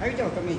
આવી જાઓ તમે.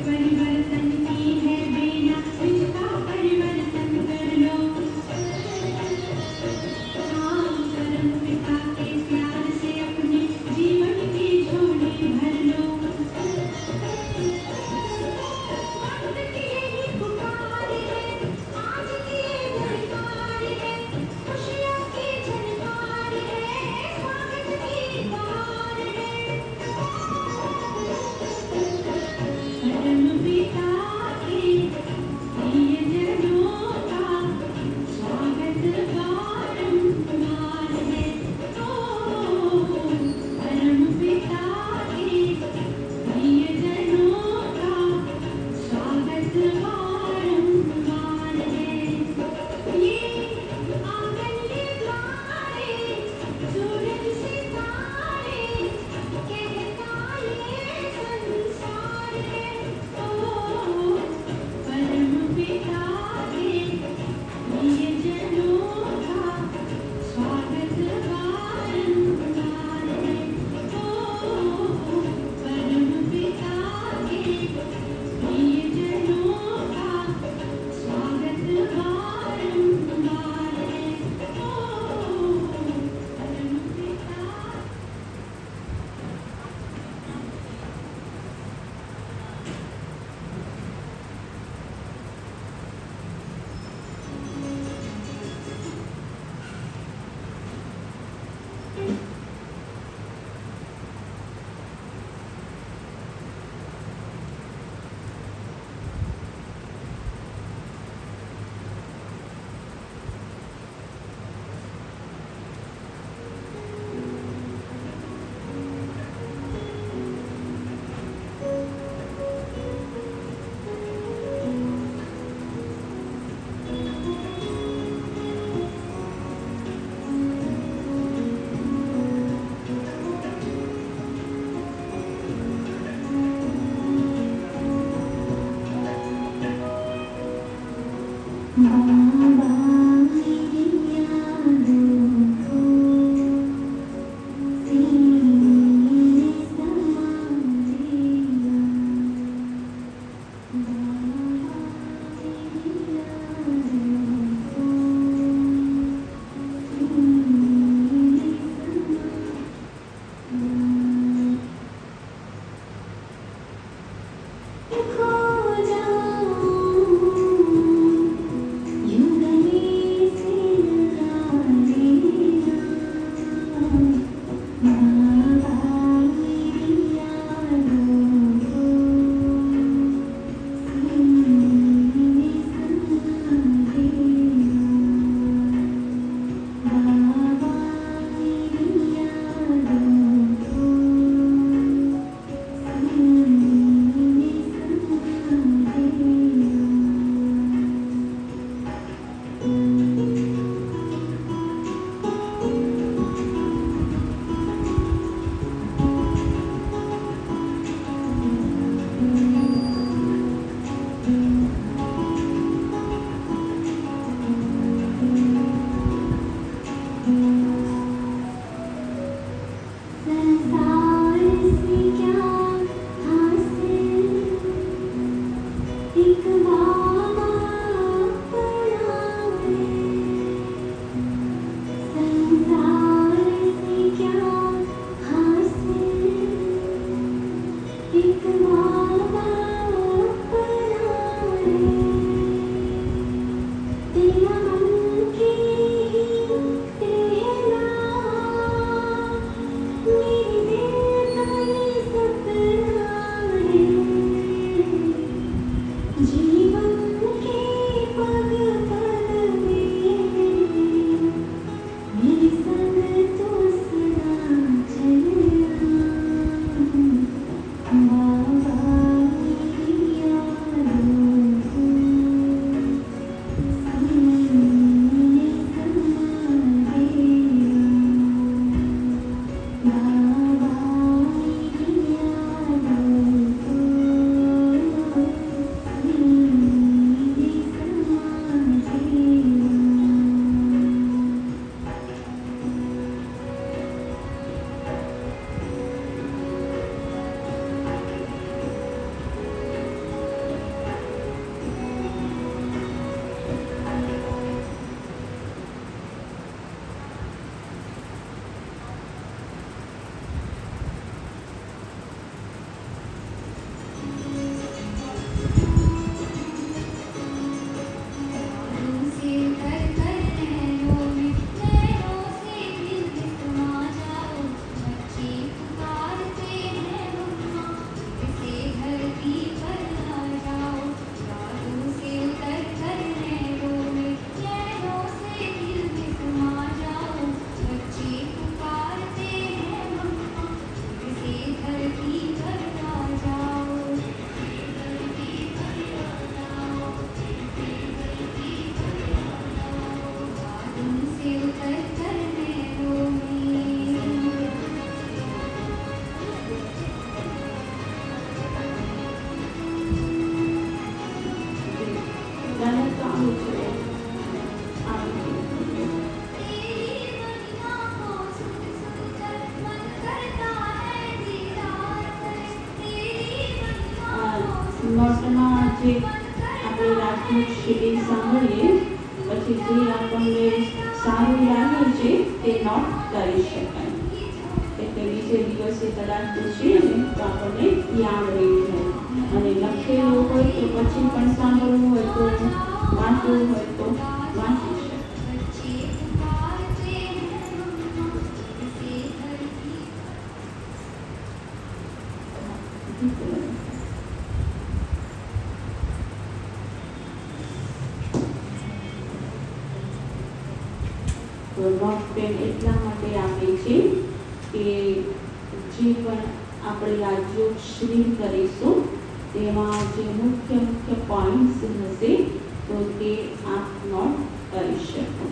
परिवर्तन की है बेला, इसका परिवर्तन कर लो। हाँ, परम पिता के प्यार से अपने जीवन की झोली भर लो। वक्त की यही पुकार है, आज की ये दरबार है, खुशियों की झनकार है, स्वागत की बहार है। परम पिता આજે આપણે રાજદૂત શિબિર સાંભળીએ પછી જે આપણને સારું લાગે છે તે નોટ કરી શકાય, એટલે બીજે દિવસે કદાચ પૂછીએ ને તો આપણને યાદ રહી જાય, અને લખેલું હોય તો પછી પણ સાંભળવું હોય તો વાંચવું હોય તો વાંચી શકાય. તો નોટ પેન એટલા માટે આપે છે કે જે પણ આપણે રાજ્યો શ્રી કરીશું તેમાં જે મુખ્ય પોઈન્ટ્સ હશે તો તે આપ નોટ કરી શકો,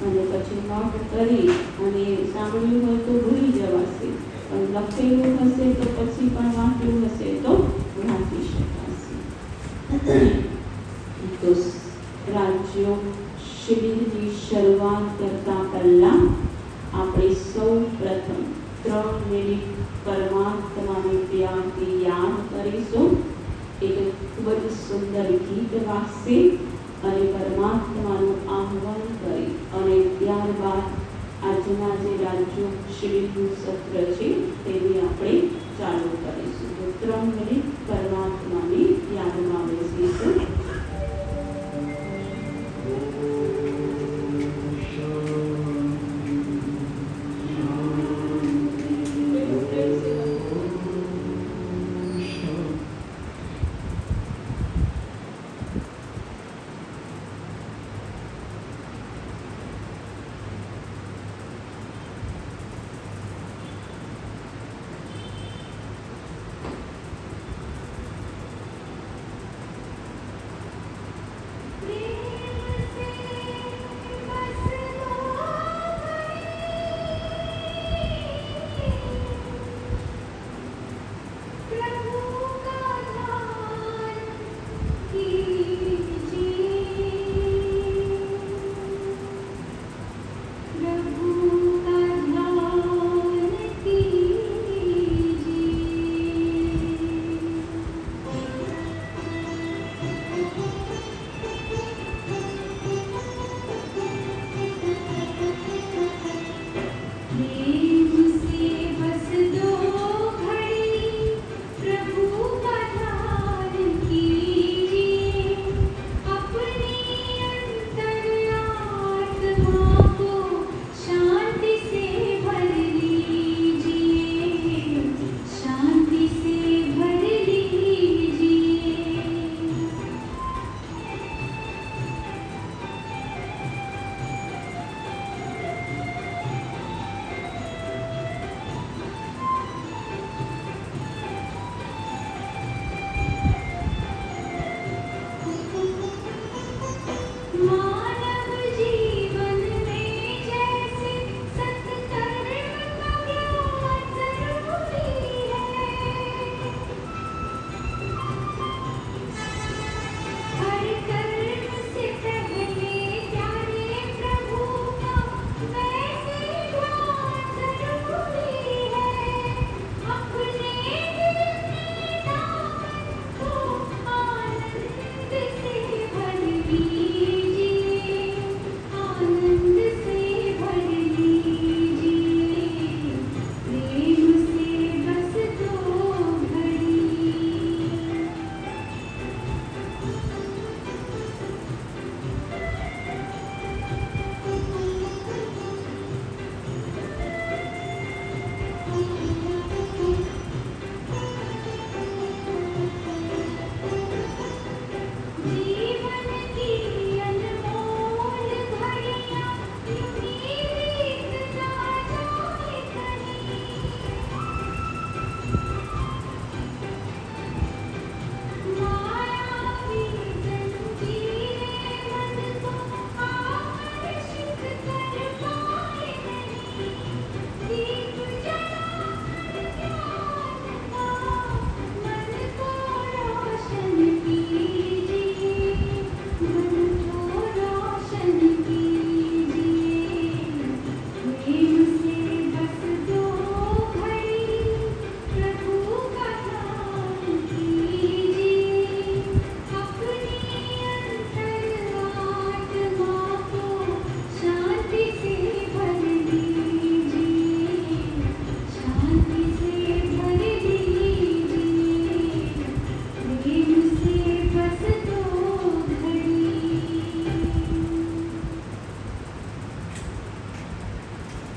અને પછી નોટ કરી અને સાંભળ્યું હોય તો ભૂલી જવાશે, પણ લખેલું હશે તો પછી પણ વાંચ્યું હશે તો વાંચી શકાશે. તો રાજ્યો શિબિરની શરૂઆત કરતા પહેલા આપણે સૌ પ્રથમ 3 મિનિટ પરમાત્માને પ્યારથી યાદ કરીશું. એક ખૂબ જ સુંદર ગીત વાગશે અને પરમાત્માનું આહ્વાન કરી અને ત્યારબાદ આજના જે રાજ્યો શિબિરનું સત્ર છે તેની આપણે ચાલુ કરીશું. તો 3 મિનિટ પરમાત્માની યાદમાં બેસીશું.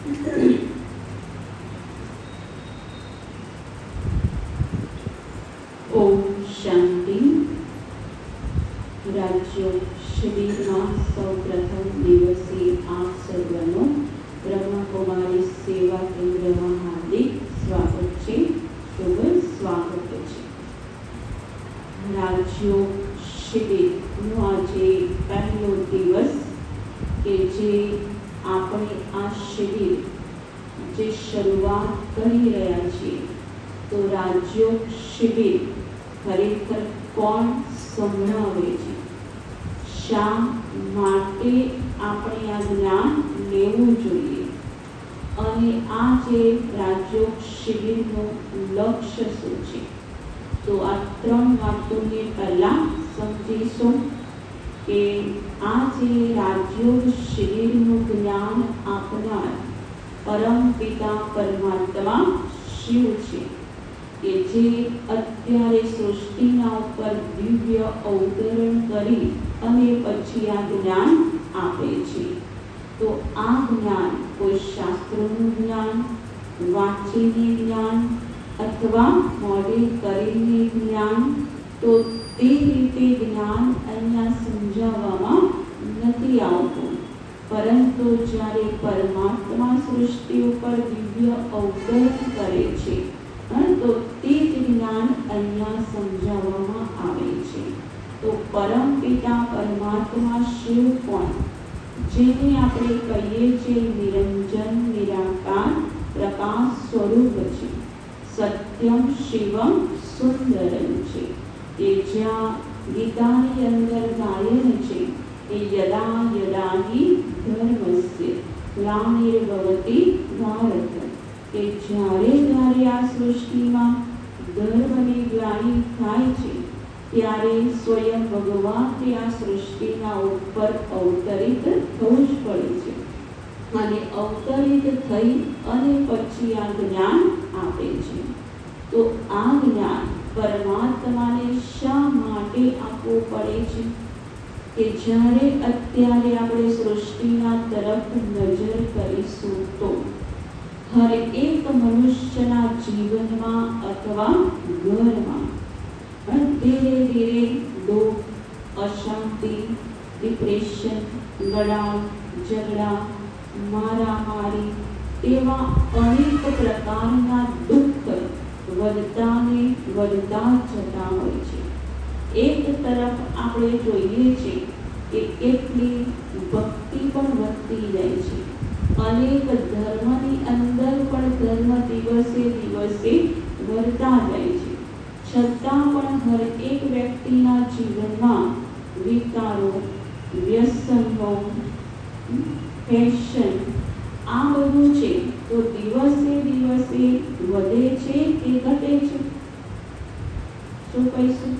ઓમ શાંતિ. રાજ્ય શિબિરમાં સૌ પ્રથમ દિવસે આપ સર્વનો બ્રહ્મકુમારી સેવા કેન્દ્રમાં હાર્દિક સ્વાગત છે. શુભ સ્વાગત છે. રાજ્યો શિબિરનો આજે પહેલો દિવસ કે જે આપણે આ શિબિર જે શરૂઆત કરી રહ્યા છીએ, તો રાજ્યોગ શિબિર ખરેખર કોણ સંભળાવે છે, શા માટે આપણે આ જ્ઞાન લેવું જોઈએ, અને આ જે રાજ્યોગ શિબિરનું લક્ષ્ય શું છે, તો આ ત્રણ વાતોને પહેલા સમજીશું કે આ જે રાજ્યોગ શિબિરનું જ્ઞાન આપનાર પરમ પિતા પરમાત્મા શિવ છે, કે જે અત્યારે સૃષ્ટિના ઉપર દિવ્ય અવતરણ કરી અને પછી આ જ્ઞાન આપે છે. તો આ જ્ઞાન કોઈ શાસ્ત્રોનું જ્ઞાન, વાંચીને જ્ઞાન અથવા મોડે કરીને જ્ઞાન, તો તે રીતે જ્ઞાન અહીંયા સમજાવવામાં નથી આવતું. પરંતુ જ્યારે પરમાત્મા સૃષ્ટિ ઉપર દિવ્ય અવતરણ કરે છે, તો તે જ જ્ઞાન અહીંયા સમજાવવામાં આવે છે. તો પરમ પિતા પરમાત્મા શિવ કોણ, જેને આપણે કહીએ છીએ નિરંજન નિરાકાર પ્રકાશ સ્વરૂપ છે, સત્યમ શિવમ સુંદરમ છે, કે જ્યાં ગીતાની અંદર ગાયન છે કે યદા યદા હિ ધર્મસ્ય ગ્લાનિર્ભવતિ ભારત, કે જ્યારે જ્યારે આ સૃષ્ટિમાં ધર્મની ગ્લાનિ થાય છે, ત્યારે સ્વયં ભગવાન આ સૃષ્ટિના ઉપર અવતરિત થવું જ પડે છે, અને અવતરિત થઈ અને પછી આ જ્ઞાન આપે છે. તો આ જ્ઞાન પરમાત્માને શા માટે આપવું પડે છે, કે જ્યારે અત્યારે આપણે સૃષ્ટિના તરફ નજર કરીશું તો હર એક મનુષ્યના જીવનમાં અથવા ઘરમાં ધીરે ધીરે દુઃખ, અશાંતિ, ડિપ્રેશન, લડાઈ, ઝઘડા, મારામારી એવા અનેક પ્રકારના દુઃખ વધતા ને વધતા જતા હોય છે. એક તરફ આપણે જોઈએ છીએ કે કેટલી ભક્તિ પણ વધતી જાય છે, અનેક ધર્મની અંદર પણ ધર્મ દિવસે દિવસે વધતા જાય છે, છતાં પણ હર એક વ્યક્તિના જીવનમાં વિકારો, વ્યસનો, ફેશન આ બધું છે, તો દિવસે દિવસે વધે છે કે ઘટે છે? શું કહીશું?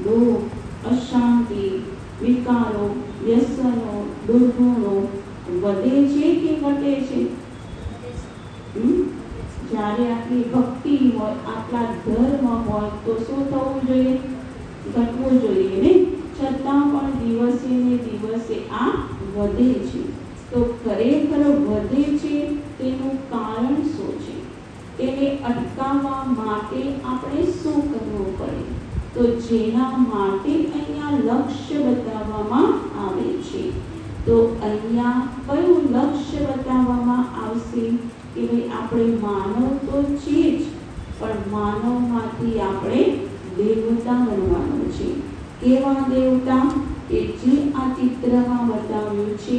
દુઃખ, અશાંતિ, વિકારો, વ્યસનો, દુર્ગુણો વધે છે કે ઘટે છે? જ્યારે આટલી ભક્તિ હોય, આટલા ધર્મ હોય, તો શું થવું જોઈએ? ઘટવું જોઈએ ને, છતાં પણ દિવસે ને દિવસે આ વધે છે. તો ખરેખર વધે છે તેનું કારણ શું છે? તેને અટકાવવા માટે આપણે શું કરવું પડે? તો જેના માટે અહીંયા લક્ષ્ય બતાવવામાં આવે છે. તો અહીંયા કયું લક્ષ્ય બતાવવામાં આવશે કે ભાઈ આપણે માનવ તો છીએ જ, પણ માનવમાંથી આપણે દેવતા બનવાનું છે. કેવા દેવતા? કે જે આ ચિત્રમાં બતાવ્યું છે,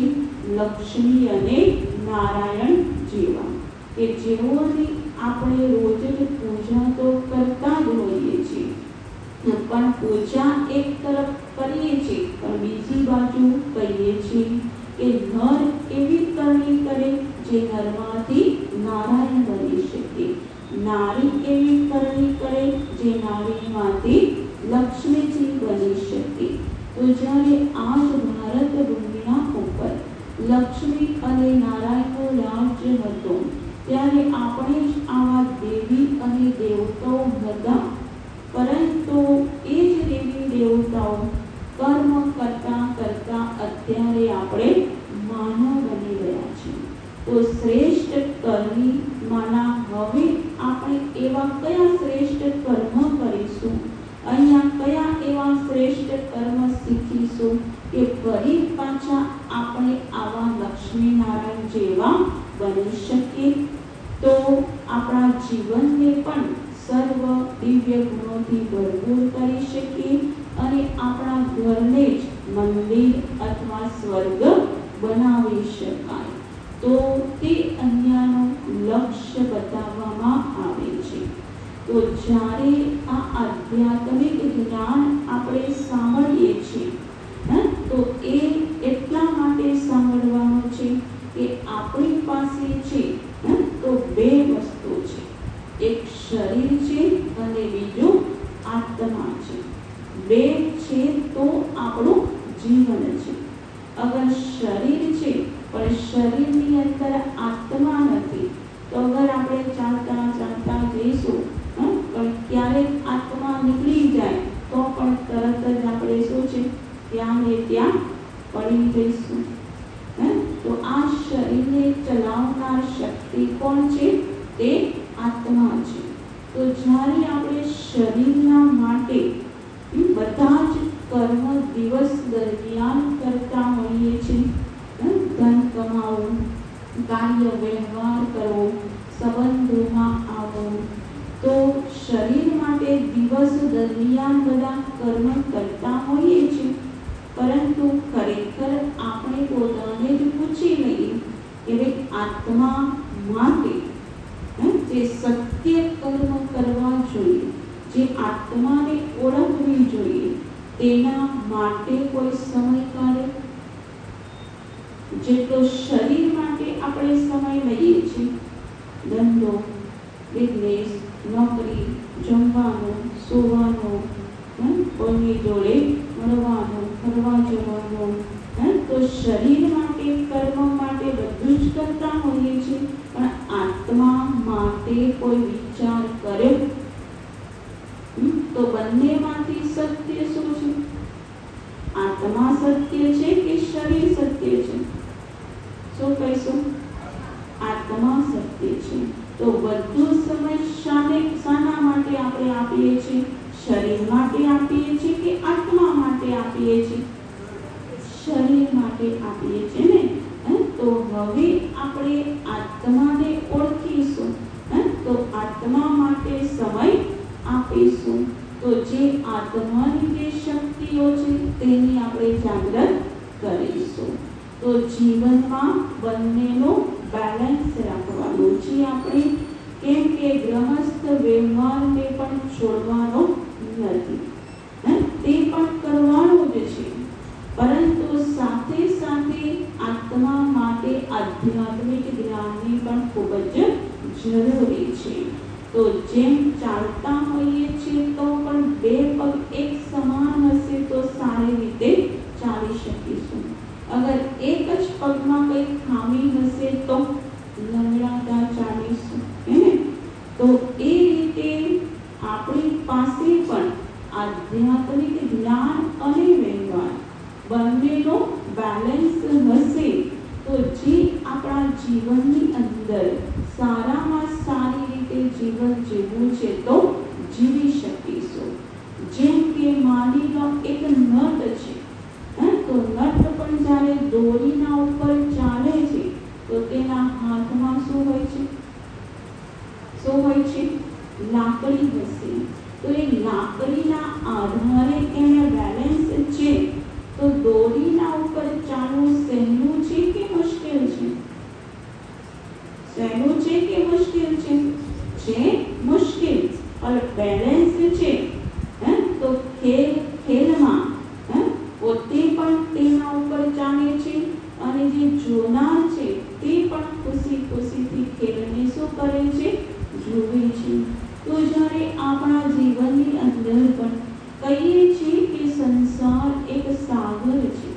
લક્ષ્મી અને નારાયણ જેવા, કે જેઓની આપણે રોજ પૂજા તો કરતા જ હોઈએ છીએ, પણ પૂજા એક તરફ કરીએ છીએ, પણ બીજી બાજુ કહીએ છીએ કે નર એવી કરણી કરે જે નરમાંથી નારાયણ બની શકે, નારી એવી કરણી કરે જે નારીમાંથી લક્ષ્મીજી બની શકે. તો જ્યારે આજ ભારત ભૂમિના ઉપર લક્ષ્મી અને નારાયણનો રાજ્ય હતો, ત્યારે આપણે જ આવા દેવી અને દેવતાઓ હતા, પરંતુ એ જ દેવી દેવતાઓ કર્મ કરતા કરતા અત્યારે આપણે માનવ બની ગયા છીએ. તો શ્રેષ્ઠ કર્મીમાંના હવે આપણે એવા કયા શ્રેષ્ઠ કર્મ કરીશું, અહીંયા કયા એવા શ્રેષ્ઠ કર્મ શીખીશું કે ફરી પાછા આપણે આવા લક્ષ્મીનારાયણ જેવા બની શકીએ, તો આપણા જીવનને પણ સર્વ દિવ્ય ગુણોથી ભરપૂર કરી શકીએ અને આપણા ઘરને જ મંદિર અથવા સ્વર્ગ બનાવી શકાય. તો તે અહીંયાનું લક્ષ્ય બતાવવામાં આવે છે. તો જ્યારે આ આધ્યાત્મિક જ્ઞાન આપણે સાંભળીએ છીએ તો એ એટલા માટે સાંભળવાનું છે કે આપણી પાસે છે તો બે વસ્તુ છે, એક શરીર છે અને બીજું આત્મા છે. બે છે તો આપણું જીવન છે. અગર શરીર છે પણ શરીરની અંદર આત્મા નથી તો અગર આપણે ચાલતા ચાલતા જઈશું પણ ક્યારેક આત્મા નીકળી જાય તો પણ તરત જ આપણે શું છે ત્યાં ને ત્યાં પડી જઈશું. તો આ શરીરને ચલાવનાર શક્તિ કોણ છે? તે આત્મા છે. તો જ્યારે આપણે શરીરના માટે બધા જ કર્મ દિવસ દરમિયાન કરતા હોઈએ છીએ, ધન કમાવું, કાર્ય વ્યવહાર કરવો, સંબંધોમાં આવવું, તો શરીર માટે દિવસ દરમિયાન બધા કર્મ કરતા હોઈએ છીએ, પરંતુ ખરેખર આપણે પોતાને જ પૂછી લઈએ કે ભાઈ આત્મા માટે જે સત્ય કર્મ કરવા જોઈએ, જે આત્માને ઓળખવી જોઈએ, તેના માટે કોઈ સમય કાઢે? જેટલો શરીર માટે આપણે સમય લઈએ છીએ, ધંધો, બિઝનેસ, નોકરી, જમવાનું, સૂવાનું, કોઈની જોડે મળવાનું, ફરવા જવાનું, તો શરીર માટે કર્મ માટે બધું જ કરતા હોઈએ છીએ, પણ આત્મા માટે કોઈ વિચાર કર્યો? તો બંનેમાંથી સત્ય શું છે? આત્મા સત્ય છે કે શરીર સત્ય છે? શું કહીશું? આત્મા સત્ય છે. તો બધું સમય શાના માટે આપણે આપીએ છીએ? શરીર માટે આપીએ છીએ કે આત્મા માટે આપીએ છીએ? શરીર માટે આપીએ છીએ ને. તો હવે આપણે આત્માને ઓળખીશું, તો આત્મા માટે સમય આપીશું. તો જે આત્માની જે શક્તિઓ છે તેની આપણે જાગૃત કરીશું. તો જીવનમાં બંનેનો બેલેન્સ રાખવાનું છે આપણે, કેમ કે ગ્રહસ્થ વ્યવહારને પણ છોડવાનો નથી, તે પણ કરવાનું જ છે, પરંતુ સાથે સાથે આત્મા માટે આધ્યાત્મિક જ્ઞાનની પણ ખૂબ જ જરૂરી છે. તો જેમ ચાલતા હોઈએ છીએ તો પણ બે પગ એક સમાન હશે તો સારી રીતે ચાલી શકીશું. અગર એક જ પગમાં કંઈ ખામી હશે તો લંગડાતા ચાલીશું, તો એ રીતે આપણી પાસે પણ આધ્યાત્મિક જ્ઞાન અને વ્યવહાર બંનેનો બેલેન્સ હશે તો જે આપણા જીવનની અંદર સારામાં સારી રીતે જીવન જીવવું છે તો જીવી શકીશું. જેમ કે માની લો એક નટ છે, તો નટ પણ જ્યારે દોરીના ઉપર ચાલે છે તો તેના હાથમાં શું હોય છે? શું હોય છે? લાકડી હશે. તો એ લાકડીના આધારે એને બેલેન્સ છે. તો દોરીના ઉપર ચાલવું સહેલું છે કે મુશ્કેલ છે? સહેલું છે કે મુશ્કેલ છે? છે મુશ્કેલ. और બેલેન્સ છે તો ખેલમાં પોતે પણ તેના ઉપર ચાલે છે અને જે જોનાર છે તે પણ ખુશીથી ખેલને શું કરે છે? જુએ છે. તો જ્યારે આપણા જીવનની અંદર પણ કહીએ છીએ કે સંસાર એક સાગર છે,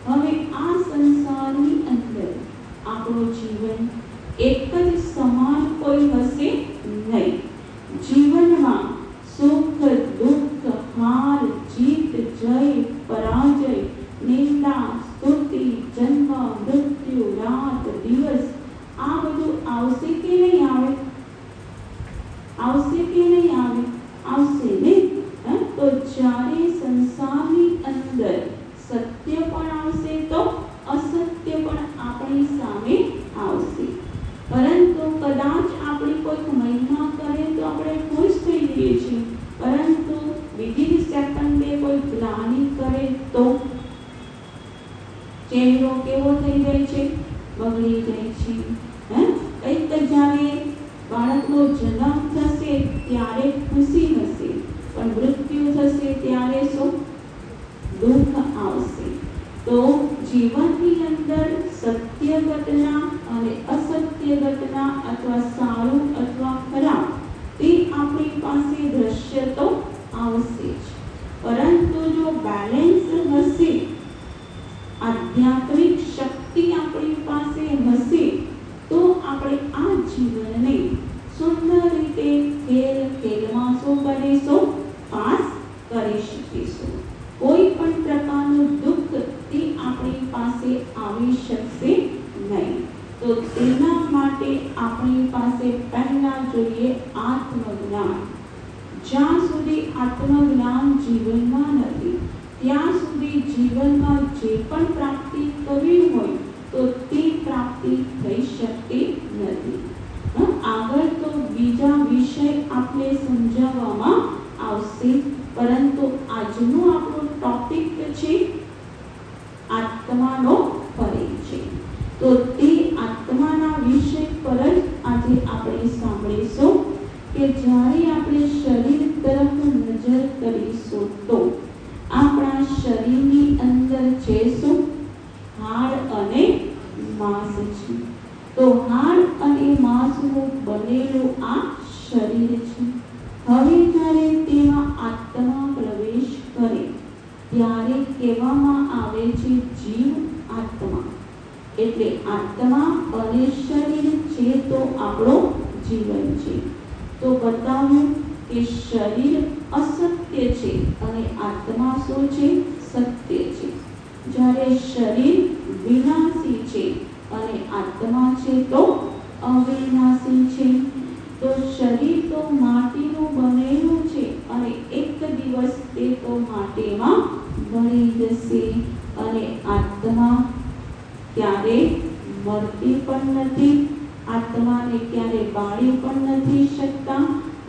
હવે આ સંસારની અંદર આપણું જીવન એક જ સમાન કોઈ હશે નહીં. જીવનમાં સુખ, દુઃખ, હાર, જીત, જય, પરાજય, નિંદા, સ્તુતિ, જન્મ, મૃત્યુ, રાત, દિવસ આપણી સામે આવશે. પરંતુ કદાચ આપણી કોઈક મહિમા કરે તો આપણે ખુશ થઈ જઈએ છીએ, પરંતુ બીજી જ સેકન્ડે કોઈ ગ્લાનિ કરે તો ચહેરો કેવો થઈ જાય છે? બગડી જાય છે. કંઈક જ્યારે બાળકનો જન્મ થશે ત્યારે ખુશી હશે, પણ મૃત્યુ થશે ત્યારે શું? દુઃખ આવશે. તો જીવનની અંદર સત્ય ઘટના અને અસત્ય ઘટના અથવા સારું અથવા ખરાબ તે આપણી પાસે દ્રશ્ય તો આવશે જ, પરંતુ જો બેલેન્સ હશે, આધ્યાત્મિક શક્તિ આપણી પાસે હશે, તો આપણે આ જીવનને સુંદર રીતે ખેલમાં શું કરીશું? પાસ કરી શકીશું. કોઈ પણ પ્રકારનું દુઃખ તે આપણી પાસે આવી શકશે નહીં. તો તેના માટે આપણી પાસે પહેલા જોઈએ આત્મજ્ઞાન. જ્યાં સુધી આત્મજ્ઞાન જીવનમાં નથી, ત્યાં સુધી જીવનમાં જે પણ પ્રાપ્તિ કરવી હોય તો તે પ્રાપ્તિ થઈ શકતી નથી. આગળ તો બીજા વિષય આપણે સમજાવવામાં આવશે, પરંતુ આજનો આપણો ટોપિક છે આત્માનો પરિચય. તો તે આત્માના વિષય પર જ આજે આપણે સાંભળીશું કે જ્યારે આપણે શરીર તરફ નજર કરીશું તો આપણા શરીરની અંદર છે શું? હાડ અને માંસ છે. તો હાડ અને માંસનું બનેલું આ શરીર છે. હવે જ્યારે તેમાં આત્મા પ્રવેશ કરે ત્યારે કહેવામાં આવે છે જીવ આત્મા. એટલે આત્મા અને શરીર છે તો આપણો જીવન છે. તો બતાવ્યું કે શરીર અસત્ય છે અને આત્મા શું છે? સત્ય છે. જ્યારે શરીર વિનાશી છે અને આત્મા છે તો અવિનાશી છે. તો શરીર તો માટીનું બનેલું છે અને એક દિવસ તે તો માટીમાં ભળી જશે, અને આત્મા ક્યારે મરતી પણ નથી, આત્માને ક્યારે બાળી પણ નથી શકતા,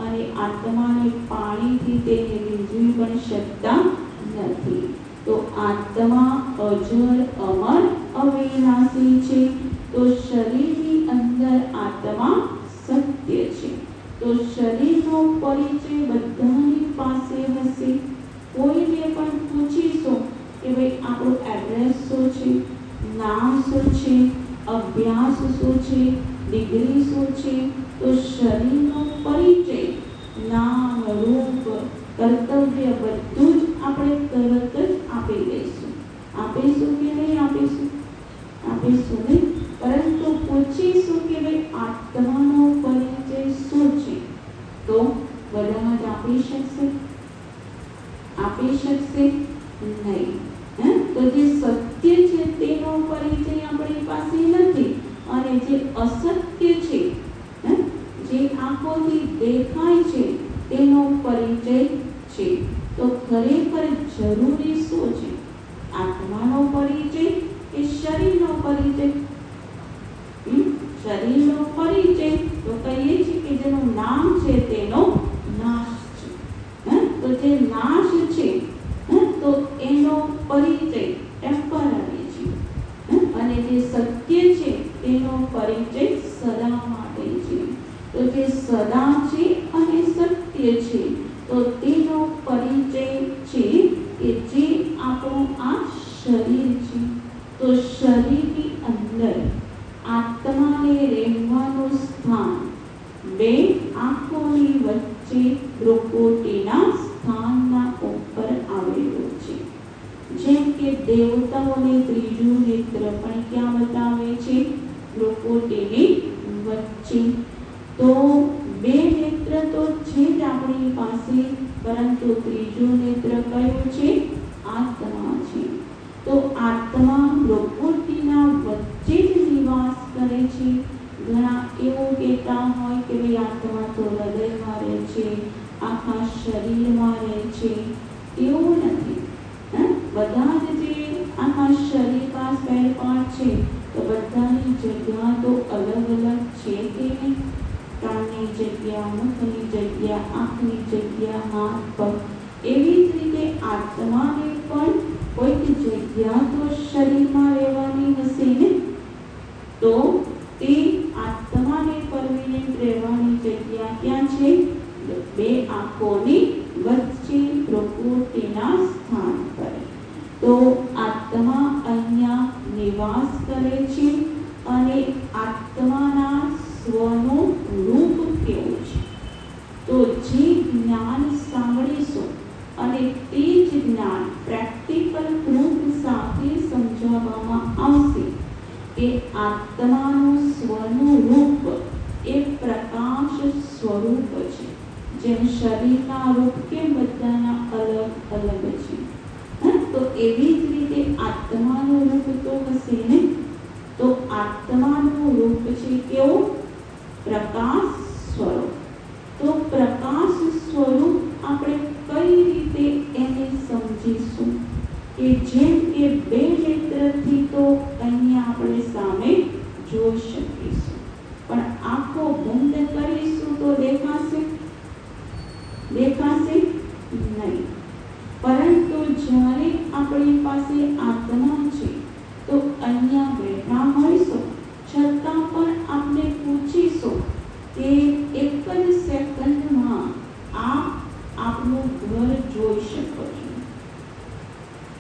અને આત્માને પાણીથી તેને રીઝવી પણ શકતા નથી. તો આત્મા અજર અમર અવિનાશી છે. તો શરીરની અંદર આત્મા સત્ય છે. તો શરીરનો પરિચય બધાની પાસે હશે. કોઈને પણ પૂછીશું કે ભાઈ આપણું એડ્રેસ શું છે, નામ શું છે, અભ્યાસ શું છે, ડિગ્રી શું છે, તો શરીરનો પરિચય, નામ, રૂપ, કર્તવ્ય બધું જ આપણે તરત જ આપી દઈશું. આપીશું કે નહીં આપીશું? આપીશું નહીં. પરંતુ પૂછીશું કે ભાઈ આત્માનો પરિચય શું છે, તો બધા જ આપી શકશે? આપી શકશે નહીં. તો જે સત્ય છે તેનો પરિચય આપણી પાસે નથી, અને જે અસત્ય છે, જે આંખોથી દેખાય છે તેનો પરિચય છે. તો ખરેખર જરૂરી શું છે? આત્માનો પરિચય કે શરીરનો પરિચય? શરીરનો પરિચય તો કહીએ છીએ કે જેનું નામ છે તેનો નાશ છે. તો જે નાશ છે તો એનો પરિચય ટેમ્પરરી છે, અને જે સત્ય છે તેનો પરિચય સદા માટે છે. તો જે સદા છે અને સત્ય છે તો તેનો પરિચય છે કે જે આપણું આ શરીર છે. તો શરીરની અંદર આત્માને રહેવાનું સ્થાન બે આંખોની વચ્ચે ભ્રુકુટીના સ્થાનના ઉપર આવેલું છે. જેમ કે દેવતાઓને ત્રીજું નેત્ર પણ ક્યાં બતાવે છે? ભ્રુકુટીની વચ્ચે. તો બે નેત્ર તો છે જ આપણી પાસે, પરંતુ ત્રીજું નેત્ર કયું છે? આત્મા છે. તો આત્મા ભ્રુકુટીના વચ્ચે જ નિવાસ કરે છે. ઘણા એવું કહેતા હોય કે ભાઈ આત્મા તો હૃદયમાં રહે છે, આખા શરીરમાં રહે છે. એવું નથી. બધા જ જે આખા શરીરમાં સ્પેર પાર્ટ છે તો બધાની જગ્યા તો અલગ અલગ છે કે નહીં? કાનની જગ્યા, મુખની જગ્યા, આંખની જગ્યા, હાથ પગ, એવી જ રીતે આત્માને પણ કોઈક જગ્યા તો શરીરમાં રહેવાની હશે ને? તો તે આત્માને પરમેનન્ટ રહેવાની જગ્યા ક્યાં છે? બે આંખોની વચ્ચે પ્રકૃતિના સ્થાન પર. તો આત્મા અહીંયા નિવાસ કરે છે અને આત્માના સ્વનું રૂપ કેવું છે? તો જે જ્ઞાન સાંભળીશું અને તે જ જ્ઞાન પ્રેક્ટિકલ પ્રૂફ સાથે સમજાવવામાં આવશે કે આત્માનું સ્વનું રૂપ એ પ્રકાશ સ્વરૂપ છે. જેમ શરીરના રૂપ કેમ બધાના અલગ અલગ છે, તો એવી જ રીતે આત્માનું રૂપ તો હશે ને? તો આત્માનું રૂપ છે કેવું? પ્રકાશ સ્વરૂપ. તો પ્રકાશ સ્વરૂપ આપણે કઈ રીતે એને સમજીશું? કે જેમ કે બે નેત્રથી તો અહીંયા આપણે સામે જોઈ શકીશું, પણ આંખો બંધ કરીશું તો દેખાશે? દેખાશે નહીં. પરંતુ જ્યારે આપણી પાસે આત્મા છે તો અહીંયા બેઠા હોઈશું છતાં પણ આપણે પૂછીશું કે એક જ સેકન્ડમાં આપ આપનું ઘર જોઈ શકો છો.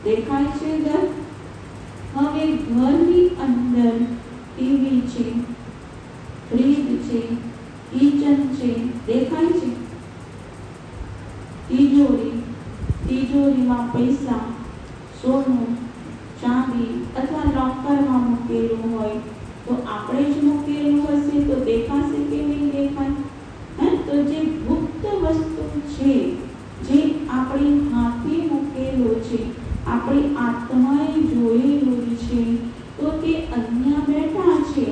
દેખાય છે ઘર? હવે ઘરની અંદર ટીવી છે, ફ્રીજ છે, કિચન છે, દેખાય છે? તિજોરીમાં પૈસા, સોનું, ચાંદી અથવા લોકરમાં મૂકેલું હોય તો આપણે જ મૂકેલું હશે તો દેખાશે કે નહીં દેખાય? તો જે ગુપ્ત વસ્તુ છે, જે આપણી હાથે મૂકેલો છે, આપણી આત્માએ જોયેલું છે, તો તે અહીંયા બેઠા છે,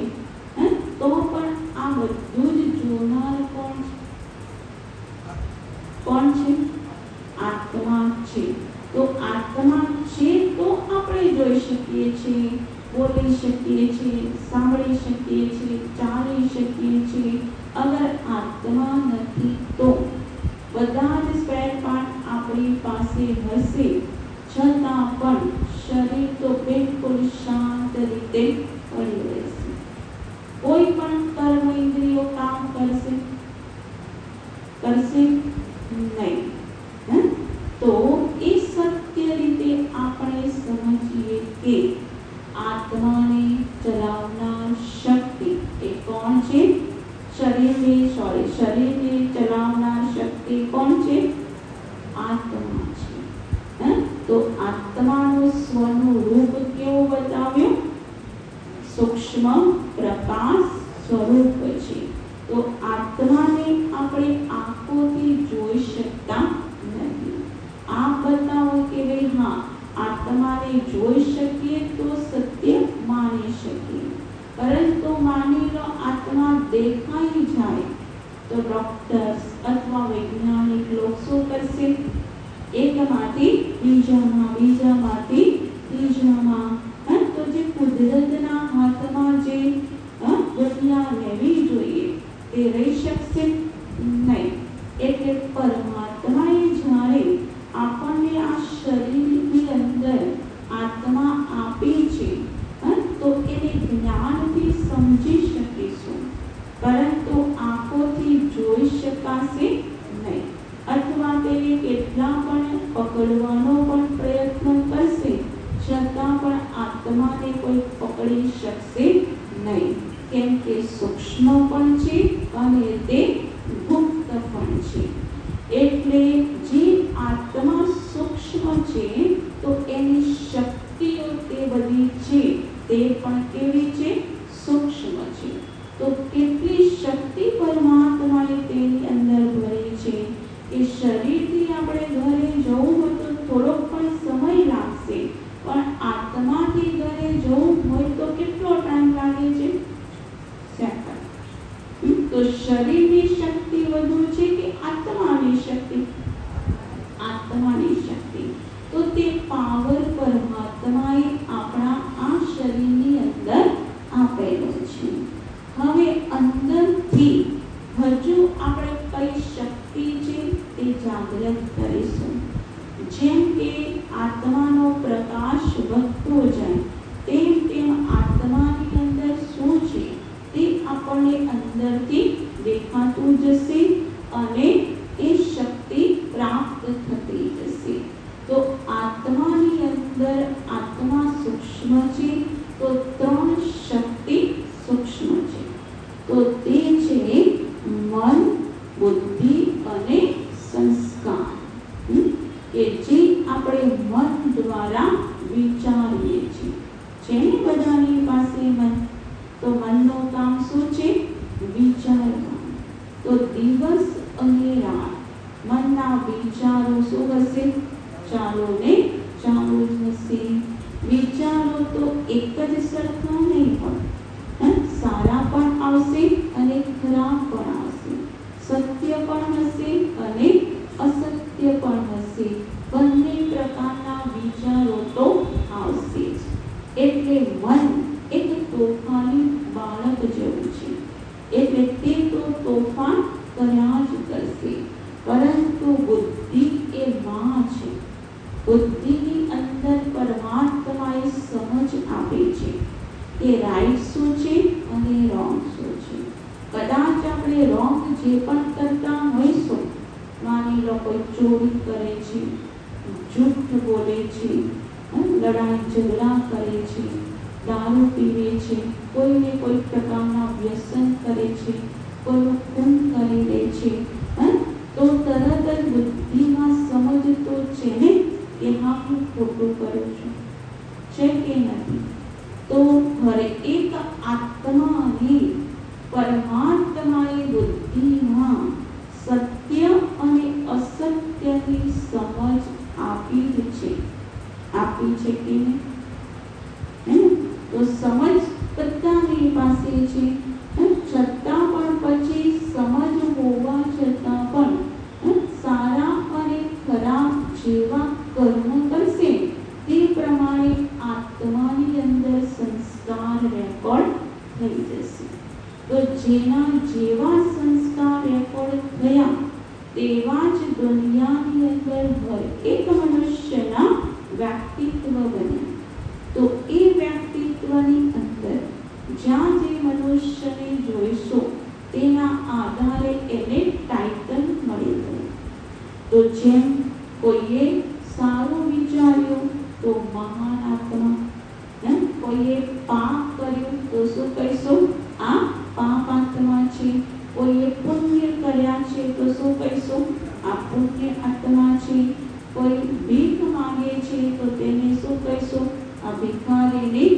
તો પણ આ બધું જ જોનાર કોણ છે? કોણ છે? આત્મા છે. તો આત્મા છે તો આપણે જોઈ શકીએ છીએ, બોલી શકીએ છીએ, સાંભળી શકીએ છીએ, ચાલી શકીએ છીએ. અગર આત્મા નથી તો બધા જ સ્પેર પાર્ટ આપણી પાસે હશે છતાં પણ શરીર તો બિલકુલ શાંત રીતે પડી રહેશે. કોઈ પણ કર્મ ઇન્દ્રિયો કામ કરશે નહીં. તો એ સત્ય રીતે આપણે સમજીએ કે આત્માને ચલાવનાર શક્તિ એ કોણ છે? શરીરને ચલાવનાર શક્તિ કોણ છે? આત્મા છે. તો આત્માનું સ્વનું રૂપ કેવું બતાવ્યું? સૂક્ષ્મ પ્રકાશ સ્વરૂપ છે. તો આત્માને આપણે આંખોથી જોઈ શકતા નથી. આપ બતાવો કે ભાઈ હા આત્માને જોઈ શકીએ તો સત્ય માની શકીએ, પરંતુ માની લો આત્મા દેખાઈ જાય તો ડોક્ટર્સ અથવા વૈજ્ઞાનિક લોકો શું કરશે? એકમાંથી બીજામાં, બીજામાંથી ત્રીજામાં. તો જે કુદરતના હાથમાં જે દુનિયા રહેવી જોઈએ તે રહી શકશે નહીં. એટલે પરમાત્માએ જ્યારે આપણને આ શરીરની અંદર આત્મા આપી છે તો એને જ્ઞાનથી સમજી શકીશું, પરંતુ આંખોથી જોઈ શકાશે નહીં. અથવા તેને કેટલા પણ પકડવાનો પણ પ્રયત્ન કરશે છતાં પણ આત્માને કોઈ પકડી શકશે નહીં. કેમ કે સૂક્ષ્મ પણ છે અને તે ગુપ્ત પણ છે. એટલે જે આત્મા સૂક્ષ્મ છે તો એની શક્તિઓ તે બધી છે તે પણ કેવી છે? સૂક્ષ્મ છે. તો કેટલી શક્તિ પરમાત્માએ તેની અંદર ભરી છે કે શરીરથી આપણે ઘરે જવું હોય તો થોડોક પણ સમય લાગશે, પણ આત્માથી ઘરે જવું હોય તો કેટલો ટાઈમ લાગે છે? સેકન્ડ. તો શરીરની શક્તિ વધુ છે કે આત્માની શક્તિ? આત્માની શક્તિ. તો તે પાવર પરમાત્માએ આપણા આ શરીરની અંદર આપેલો છે. છે. હવે અંદરથી હજુ આપણે કઈ શક્તિ છે તે જાગૃત કરીશું. જેમ કે આત્માનો પ્રકાશ વધતો જાય તેમ તેમ આત્માની અંદર શું છે તે આપણને અંદરથી દેખાતું જશે અને એ શક્તિ પ્રાપ્ત થતી જશે. તો આત્માની અંદર આત્મા સૂક્ષ્મ છે, તો ત્રણ શક્તિ સૂક્ષ્મ છે. તો તે છે મન, બુદ્ધિ અને સંસ્કાર. કે જે આપણે મન દ્વારા વિચારીએ છીએ. છે ને બધાની પાસે મન? તો મનનું કામ શું છે? વિચારવાનું. તો દિવસ અને રાત મનના વિચારો શું હશે? ચાલો ને ચાલુ જ હશે. વિચારો તો એક જ સરખા નહીં હોય, સારા પણ આવશે અને ખરાબ પણ આવશે, સત્ય પણ હશે અને અસત્ય પણ હશે. બંને પ્રકારના વિચારો તો આવશે જ. એટલે મન એક તોફાની બાળક જેવું છે. એટલે તે તો તોફાન કર્યા જ કરશે. પરંતુ બુદ્ધિ એ માં છે. બુદ્ધિની અંદર પરમાત્માએ સમજ આપી છે કે રાઈટ શું છે અને રોંગ શું છે. કદાચ આપણે રોંગ જે પણ કરતા હોઈશું, માની લો કોઈ ચોરી કરે છે, જૂઠ બોલે છે, લડાઈ ઝઘડા કરે છે, દારૂ પીવે છે, કોઈને કોઈ પ્રકારના વ્યસન કરે છે, કોઈનું ખૂન કરી દે છે, તો તરત જ બુદ્ધિમાં સમજ તો છે ને કે હા હું ખોટું કરું છું, છે કે નથી? તો હરેક આત્માની પરમાત્માએ બુદ્ધિમાં સત્ય અને અસત્યની સમજ આપી જ છે. આપી છે કે નહીં? તો સમજ બધાની પાસે છે, છતાં પણ પછી સમજ હોવા છતાં પણ સારા અને ખરાબ જેવા કર્મ કરશે તે પ્રમાણે આત્માની અંદર સંસ્કાર રેકોર્ડ થઈ જશે. તો જેના જેવા સંસ્કાર રેકોર્ડ થયા તેવા જ દુનિયાની અંદર હરેક મનુષ્યના વ્યક્તિત્વ બન્યા. તો એ વ્યક્તિત્વની અંદર જ્યાં જે મનુષ્યને જોઈશું તેના આધારે એને ટાઇટલ મળી ગયું. તો જેમ કોઈએ સારું વિચાર્યું તો મહાન આત્મા, કોઈએ પાપ કર્યું તો શું કહીશું? આ પાપ આત્મા છે. કોઈએ પુણ્ય કર્યા છે તો શું કહીશું? આ પુણ્ય આત્મા છે. કોઈ ભીખ માંગે છે તો તેને શું કહીશું? આ ભિખારીની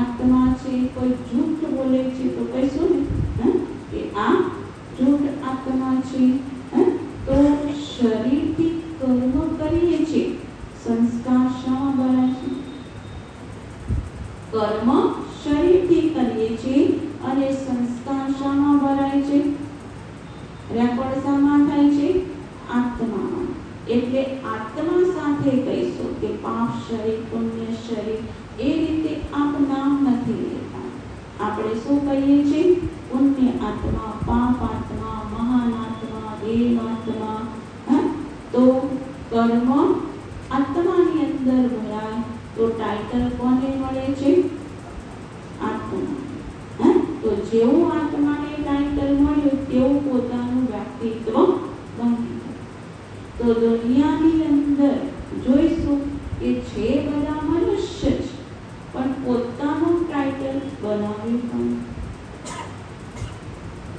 આત્મા છે. કોઈ જૂઠ બોલે છે તો કહીશું ને કે આ જૂઠ આત્મા છે. તો શરીરથી કર્મ કરીએ છીએ, સંસ્કાર શામાં બને છે? કર્મ શરીરથી કરીએ છીએ અને સંસ્કાર શામાં ભરાય છે? રેકોર્ડ શામાં થાય છે? આત્મામાં. એટલે આત્મા સાથે કહીશું કે પાપ શરીર, પુણ્ય શરીર, એ રીતે આપ નામ નથી લેતા. આપણે શું કહીએ છીએ? પુણ્ય આત્મા, પાપ આત્મા, મહાન આત્મા, દેવ આત્મા. તો કર્મ આત્માની અંદર ભરાય તો ટાઇટલ કોને મળે છે? આત્મા. તો જેવું આત્માને ટાઇટલ મળ્યું તેવું પોતાનું વ્યક્તિત્વ બની. તો દુનિયાની અંદર જોઈશું કે છે બધા મનુષ્ય છે, પણ પોતાનું ટાઇટલ બનાવ્યું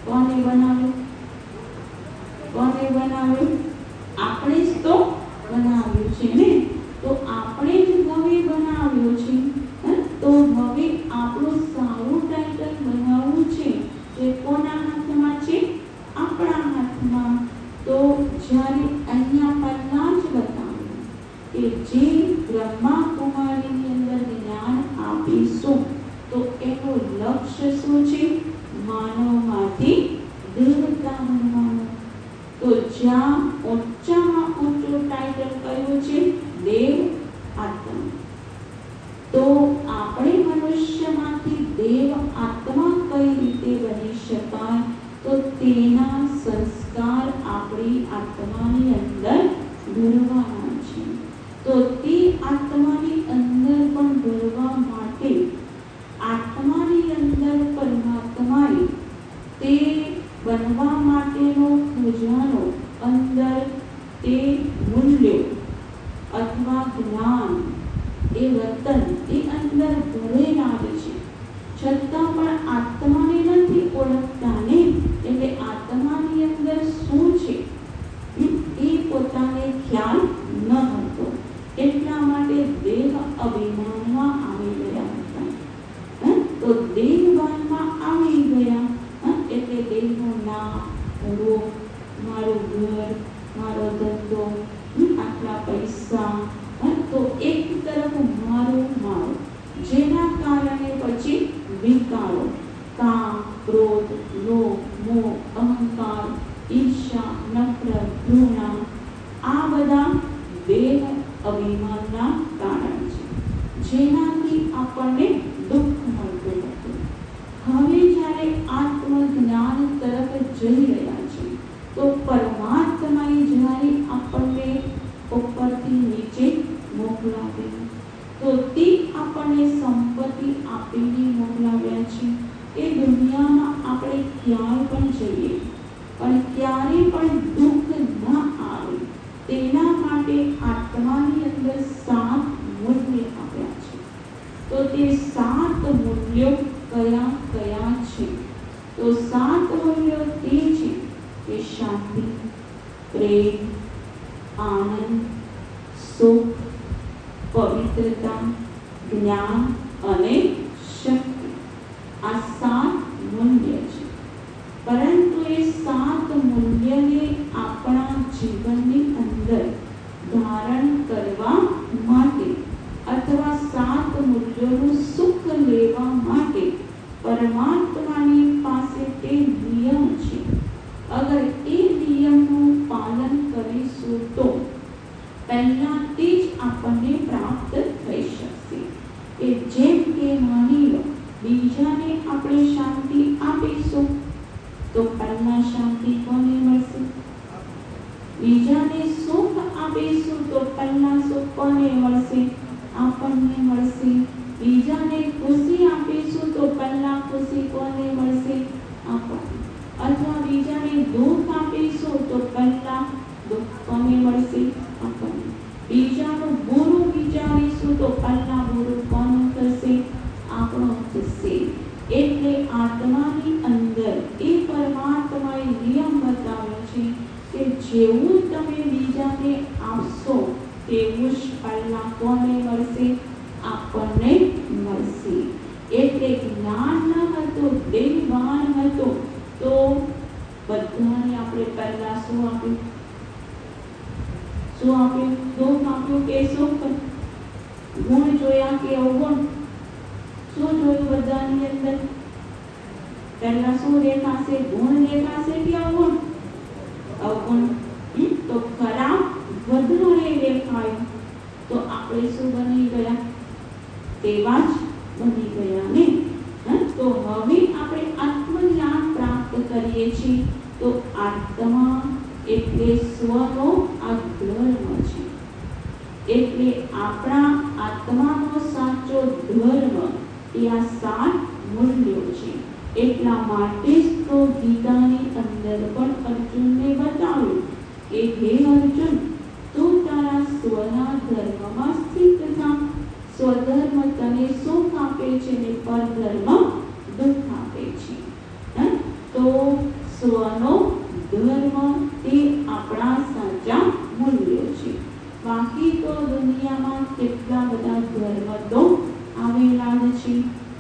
કોને બનાવ્યું? કોને બનાવ્યું? આપણે જ તો બનાવ્યું છે ને. તો આપણે જ હવે બનાવ્યું છે. તો હવે આપણું સારું ટાઇટલ બનાવવું છે જે કોના હાથમાં છે? આપણા હાથમાં. તો જ્યારે અહીંયા પહેલા જ બતાવ્યું કે જે બ્રહ્મા કુમારીની અંદર જ્ઞાન આપીશું તો એનું લક્ષ્ય શું છે? માનવમાંથી દેવતા બનવાનું. તો જ્યાં ઊંચામાં ઊંચું ટાઇટલ કયું છે? દેવ આત્મા. તો આપણે મનુષ્યમાંથી દેવ આત્મા કઈ બનવા માટેનો ખજાનો અંદર તે મૂલ્યો અથવા જ્ઞાન એ રતન એ અંદર ભરેલા છે, છતાં પણ આત્માને નથી ઓળખતા ને. એટલે આત્માની અંદર શું છે એ પોતાને ખ્યાલ ન હતો. એટલા માટે દેહ અભિમાનમાં આવી ગયા હતા. તો દેહભાનમાં આવી ગયા એટલે દેહનું નામ, રૂપ, મારું ઘર, મારો ધંધો, આટલા પૈસા, તો એક તરફ મારું મારું, જેના કારણે પછી વિકારો, કામ, ક્રોધ, લોભ, મોહ, અહંકાર, ઈર્ષા, નફરત, ઘૃણા, આ બધા દેહ અભિમાનના કારણ છે, જેનાથી આપણને દુઃખ મળતું હતું. હવે જ્યારે આત્મજ્ઞાન તરફ જઈ રહ્યા છે તો પરમાત્માએ જ્યારે આપણને ઉપરથી નીચે મોકલાવ્યા તો તે આપણને સંપત્તિ આપીને મોકલાવ્યા છે. એ દુનિયામાં આપણે ક્યાંય પણ જઈએ પણ ક્યારે પણ દુઃખ ન આવે તેના માટે આત્માની અંદર 7 મૂલ્ય આપ્યા છે. તો તે 7 મૂલ્યો કયા કયા છે? તો 7 મૂલ્યો તે છે કે શાંતિ, પ્રેમ, આનંદ, સુખ, પવિત્રતા, જ્ઞાન અને શક્તિ. આ 7 મૂલ્ય છે. પરંતુ એ 7 મૂલ્યને આપણા જીવનની અંદર ધારણ કરવા માટે અથવા 7 મૂલ્યોનું સુખ લેવા માટે પરમાત્માની પાસે તે નિયમ છે. અગર એ નિયમનું પાલન કરીશું તો પહેલાથી જ આપણને પ્રાપ્ત થઈ શકશે. કે જેમ કે માની લો બીજાને આપણે શાંતિ આપીશું તો પહેલા શાંતિ કોને મળશે? બીજાને સુખ આપીશું તો પહેલા સુખ કોને મળશે? આપણને મળશે. બીજાને ખુશી આપીશું તો પહેલા ખુશી કોને મળશે? આપણને. અથવા બીજાને દુઃખ આપીશું તો પહેલા દુઃખ કોને મળશે? આપણને. બીજાનું બુરું વિચારીશું તો પહેલા બુરું કોનું થશે? આપણું થશે. એટલે આત્માની અંદર એ પરમાત્માએ નિયમ બતાવ્યો છે કે જેવું તમે બીજાને આપશો તેવું જ પહેલા કોને મળશે? આપણને મળશે. એટલે જ્ઞાન ન હતું, દેહભાન હતો તો બધાને આપણે પહેલા શું આપ્યું? શું આપ્યું? દુઃખ આપ્યું કે સુખ? ગુણ જોયા કે અવગુણ? શું જોયું બધાની અંદર? પહેલા શું દેખાશે? ગુણ દેખાશે કે અવગુણ? અવગુણ. તો ખરાબ વધારે દેખાયું તો આપણે શું બની ગયા? તેવા જ બની ગયા ને. તો હવે આપણે આત્મજ્ઞાન પ્રાપ્ત કરીએ છીએ તો આત્મા એટલે સ્વનો આ ધર્મ છે. એટલે આપણા આત્માનો સાચો ધર્મ એ આ 7 મૂલ્યો છે. એટલા માટે જ તો ગીતાની અંદર પણ અર્જુનને બતાવ્યું કે હે અર્જુન, તું તારા સ્વના ધર્મમાં સ્થિત થા. સ્વધર્મ તને સુખ આપે છે ને પરધર્મ દુઃખ આપે છે. તો સ્વનો ધર્મ તે આપણા સાચા મૂલ્યો છે. બાકી તો દુનિયામાં કેટલા બધા ધર્મ તો આવેલા જ છે.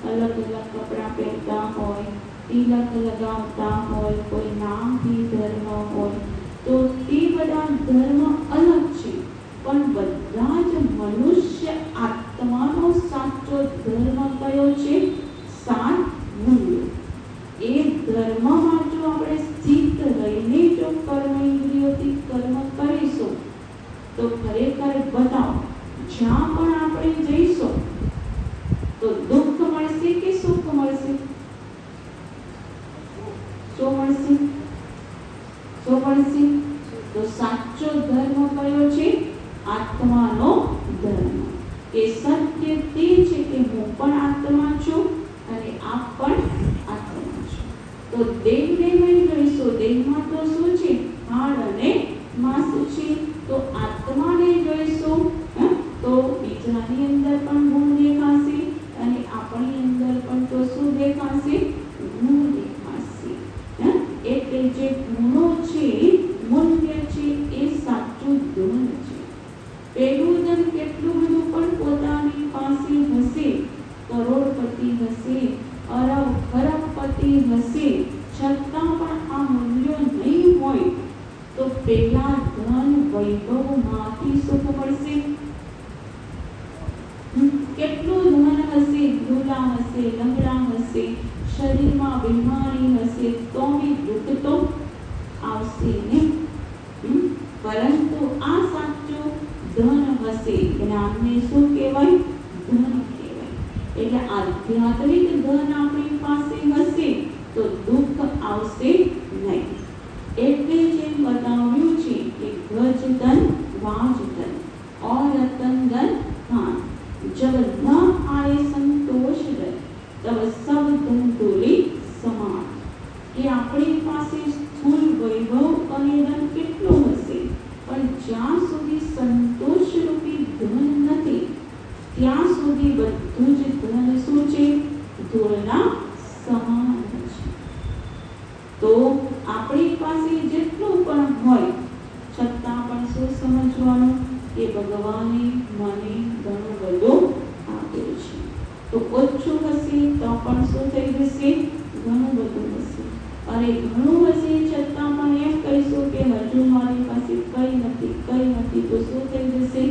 અલગ અલગ કપડાં પહેરતા હોય, તિલક લગાવતા હોય, કોઈ નામથી ધર્મ હોય, તો તે બધા ધર્મ અલગ છે. પણ બધા જ મનુષ્ય આત્માનો સાચો ધર્મ કયો છે? 7 મૂલ્યો. એ ધર્મમાં જો આપણે સ્થિત રહીને જો કર્મ ઇન્દ્રિયોથી કર્મ કરીશું તો ખરેખર બતાવો જ્યાં પણ આપણે જઈશું તો દુઃખ મળશે કે સુખ મળશે? શું મળશે? શું મળશે? તો સાચો ધર્મ કયો છે? આત્માનો ધર્મ. એ સત્ય તે છે કે હું પણ આત્મા છું અને આપ પણ આત્મા છો. તો તો દેહમાં જોઈશું, દેહમાં તો શું છે? હાડ અને માંસ છે. તો આત્માને જોઈશું તો બીજાની અંદર પણ ગુણ દેખાશે અને આપણી અંદર પણ તો શું દેખાશે? ગુણ દેખાશે. એટલે જે ગુણો છે, મૂલ્ય છે, એ સાચું ધન છે. પેલું ધન કેટલું બધું પણ પોતાની પાસે હશે, કરોડપતિ હશે, અરબપતિ હશે, છતાં પણ આ મૂલ્યો નહીં હોય તો પેલા ધન વૈભવમાંથી સુખ મળશે? કેટલું ધન હશે, લુલા હશે, લંગડા હશે, શરીરમાં બીમારી હશે, તો બી દુઃખ તો આવશે ને. પરંતુ આ સાચું ધન હશે. જ્ઞાનને શું કહેવાય? ધન કહેવાય. એટલે આધ્યાત્મિક ધન આપણી પાસે હશે તો દુઃખ આવશે નહીં. એટલે જે બતાવ્યું છે કે ગજ ધન વાજ ધન और रतन धन हाँ, जब न आए संतोष धन तब सब धन तुल्य समान. કે આપણી પાસે સ્થૂળ વૈભવ અને ધન કેટલું હશે, પણ જ્યાં સુધી સંતોષ રૂપી ધન નથી ત્યાં સુધી બધું જ ધન શું છે? ધૂળના સમાન છે. તો આપણી પાસે જેટલું પણ હોય છતાં પણ શું સમજવાનું કે ભગવાને મને ઘણું બધું આપ્યું છે. તો ઓછું હશે તો પણ શું થઈ જશે? ઘણું બધું હશે. અને ઘણું હશે છતાં પણ એમ કહીશું કે હજુ મારી પાસે કંઈ નથી, તો શું થઈ જશે?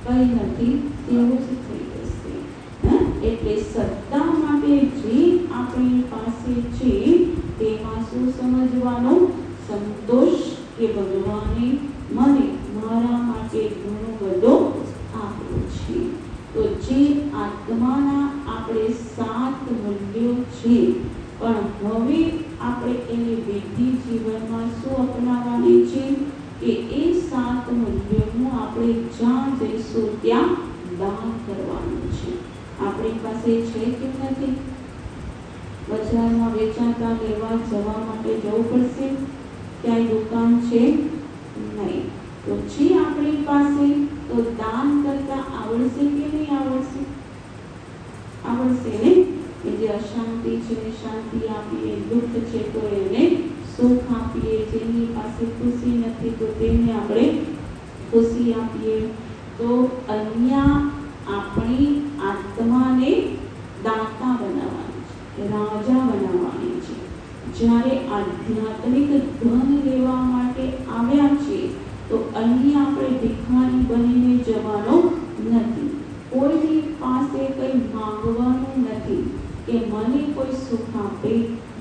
કંઈ નથી તેવું જ થઈ જશે. એટલે સત્તા માટે જે આપણી પાસે છે તેમાં શું સમજવાનું? સંતોષ કે ભગવાને મને મારા માટે ઘણું બધું આપ્યું છે. તો જે આત્માના આપણે 7 મૂલ્યો છે, પણ હવે આપણે એની વિધિ જીવનમાં શું અપનાવવાની છે કે એ 7 મૂલ્યોનું આપણે જ્યાં જઈશું ત્યાં દાન કરવાનું છે. આપણી પાસે છે કે નથી? બજારમાં વેચાતા લેવા જવા માટે જવું પડશે? ક્યાંય દુકાન છે? નહીં. તો છે આપણી પાસે તો દાન કરતા આવડશે કે નહીં આવડશે? આવડશે ને. કે જે અશાંતિ છે શાંતિ આપીએ, દુઃખ છે તો એને સુખ આપીએ, જેની પાસે ખુશી નથી તો તેને આપણે ખુશી આપીએ. તો અહીંયા આપણી આત્માને દાતા બનાવવાની છે, રાજા બનાવવાની છે. જ્યારે આધ્યાત્મિક ધન લેવા માટે આવ્યા છે તો અહીં આપણે ભિખારી બનીને જવાનો નથી. કોઈની પાસે કંઈ માંગવાનું નથી કે મને કોઈ સુખ આપે,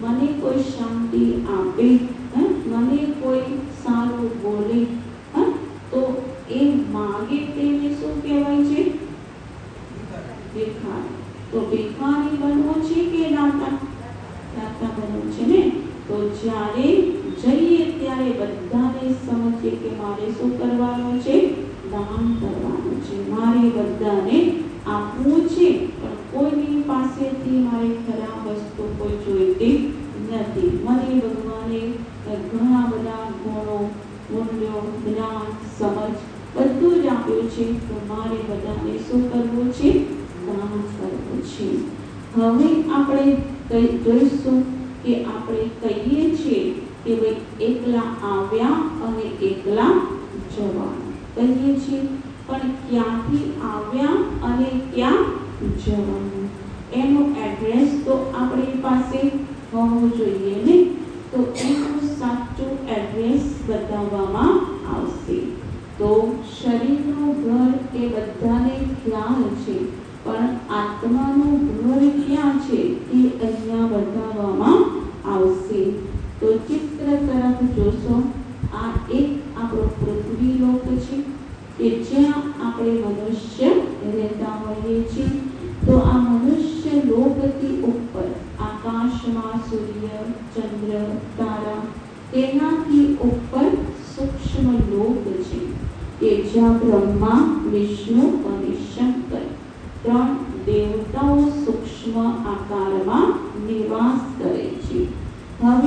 મને કોઈ શાંતિ આપે, મને કોઈ સારું બોલે. તો એ માગે તેને શું કહેવાય છે? ભિખારી. તો ભિખારી બનવું છે કે દાતા? દાતા બનવું છે ને. તો જ્યારે જઈએ ત્યારે બધાને સમજીએ કે મારે શું કરવાનું છે? દાન કરવાનું છે. મારે બધાને આપવું છે, પણ કોઈની પાસેથી મારે ખરાબ વસ્તુ કોઈ જોઈતી નથી. મને ભગવાને ઘણા બધા ગુણો, મૂલ્યો, જ્ઞાન, સમજ બધું જ આપ્યું છે. તો મારે બધાને શું કરવું છે? દાન કરવું છે. હવે આપણે જોઈશું કે આપણે કહીએ છીએ કે ભાઈ એકલા આવ્યા અને એકલા જવાનું કહીએ છીએ, પણ ક્યાંથી આવ્યા અને ક્યાં જવાનું એનું એડ્રેસ તો આપણી પાસે હોવું જોઈએ ને. તો એનું સાચું એડ્રેસ બતાવવામાં આવશે. તો શરીરનું ઘર એ બધાને ખ્યાલ છે, પણ આત્માનું ઘર ક્યાં છે એ અહીંયા બતાવવામાં આવશે. તો ચિત્ર તરફ જોશો. આ એક આપણો પૃથ્વી લોક છે કે જ્યાં આપણે મનુષ્ય રહેતા હોઈએ છીએ. તો આ મનુષ્ય લોકથી ઉપર આકાશમાં સૂર્ય, ચંદ્ર, તારા, તેનાથી ઉપર સૂક્ષ્મ લોક છે કે જ્યાં બ્રહ્મા, વિષ્ણુ અને શંકર 3 દેવતાઓ સૂક્ષ્મ આકારમાં નિવાસ કરે છે. હવે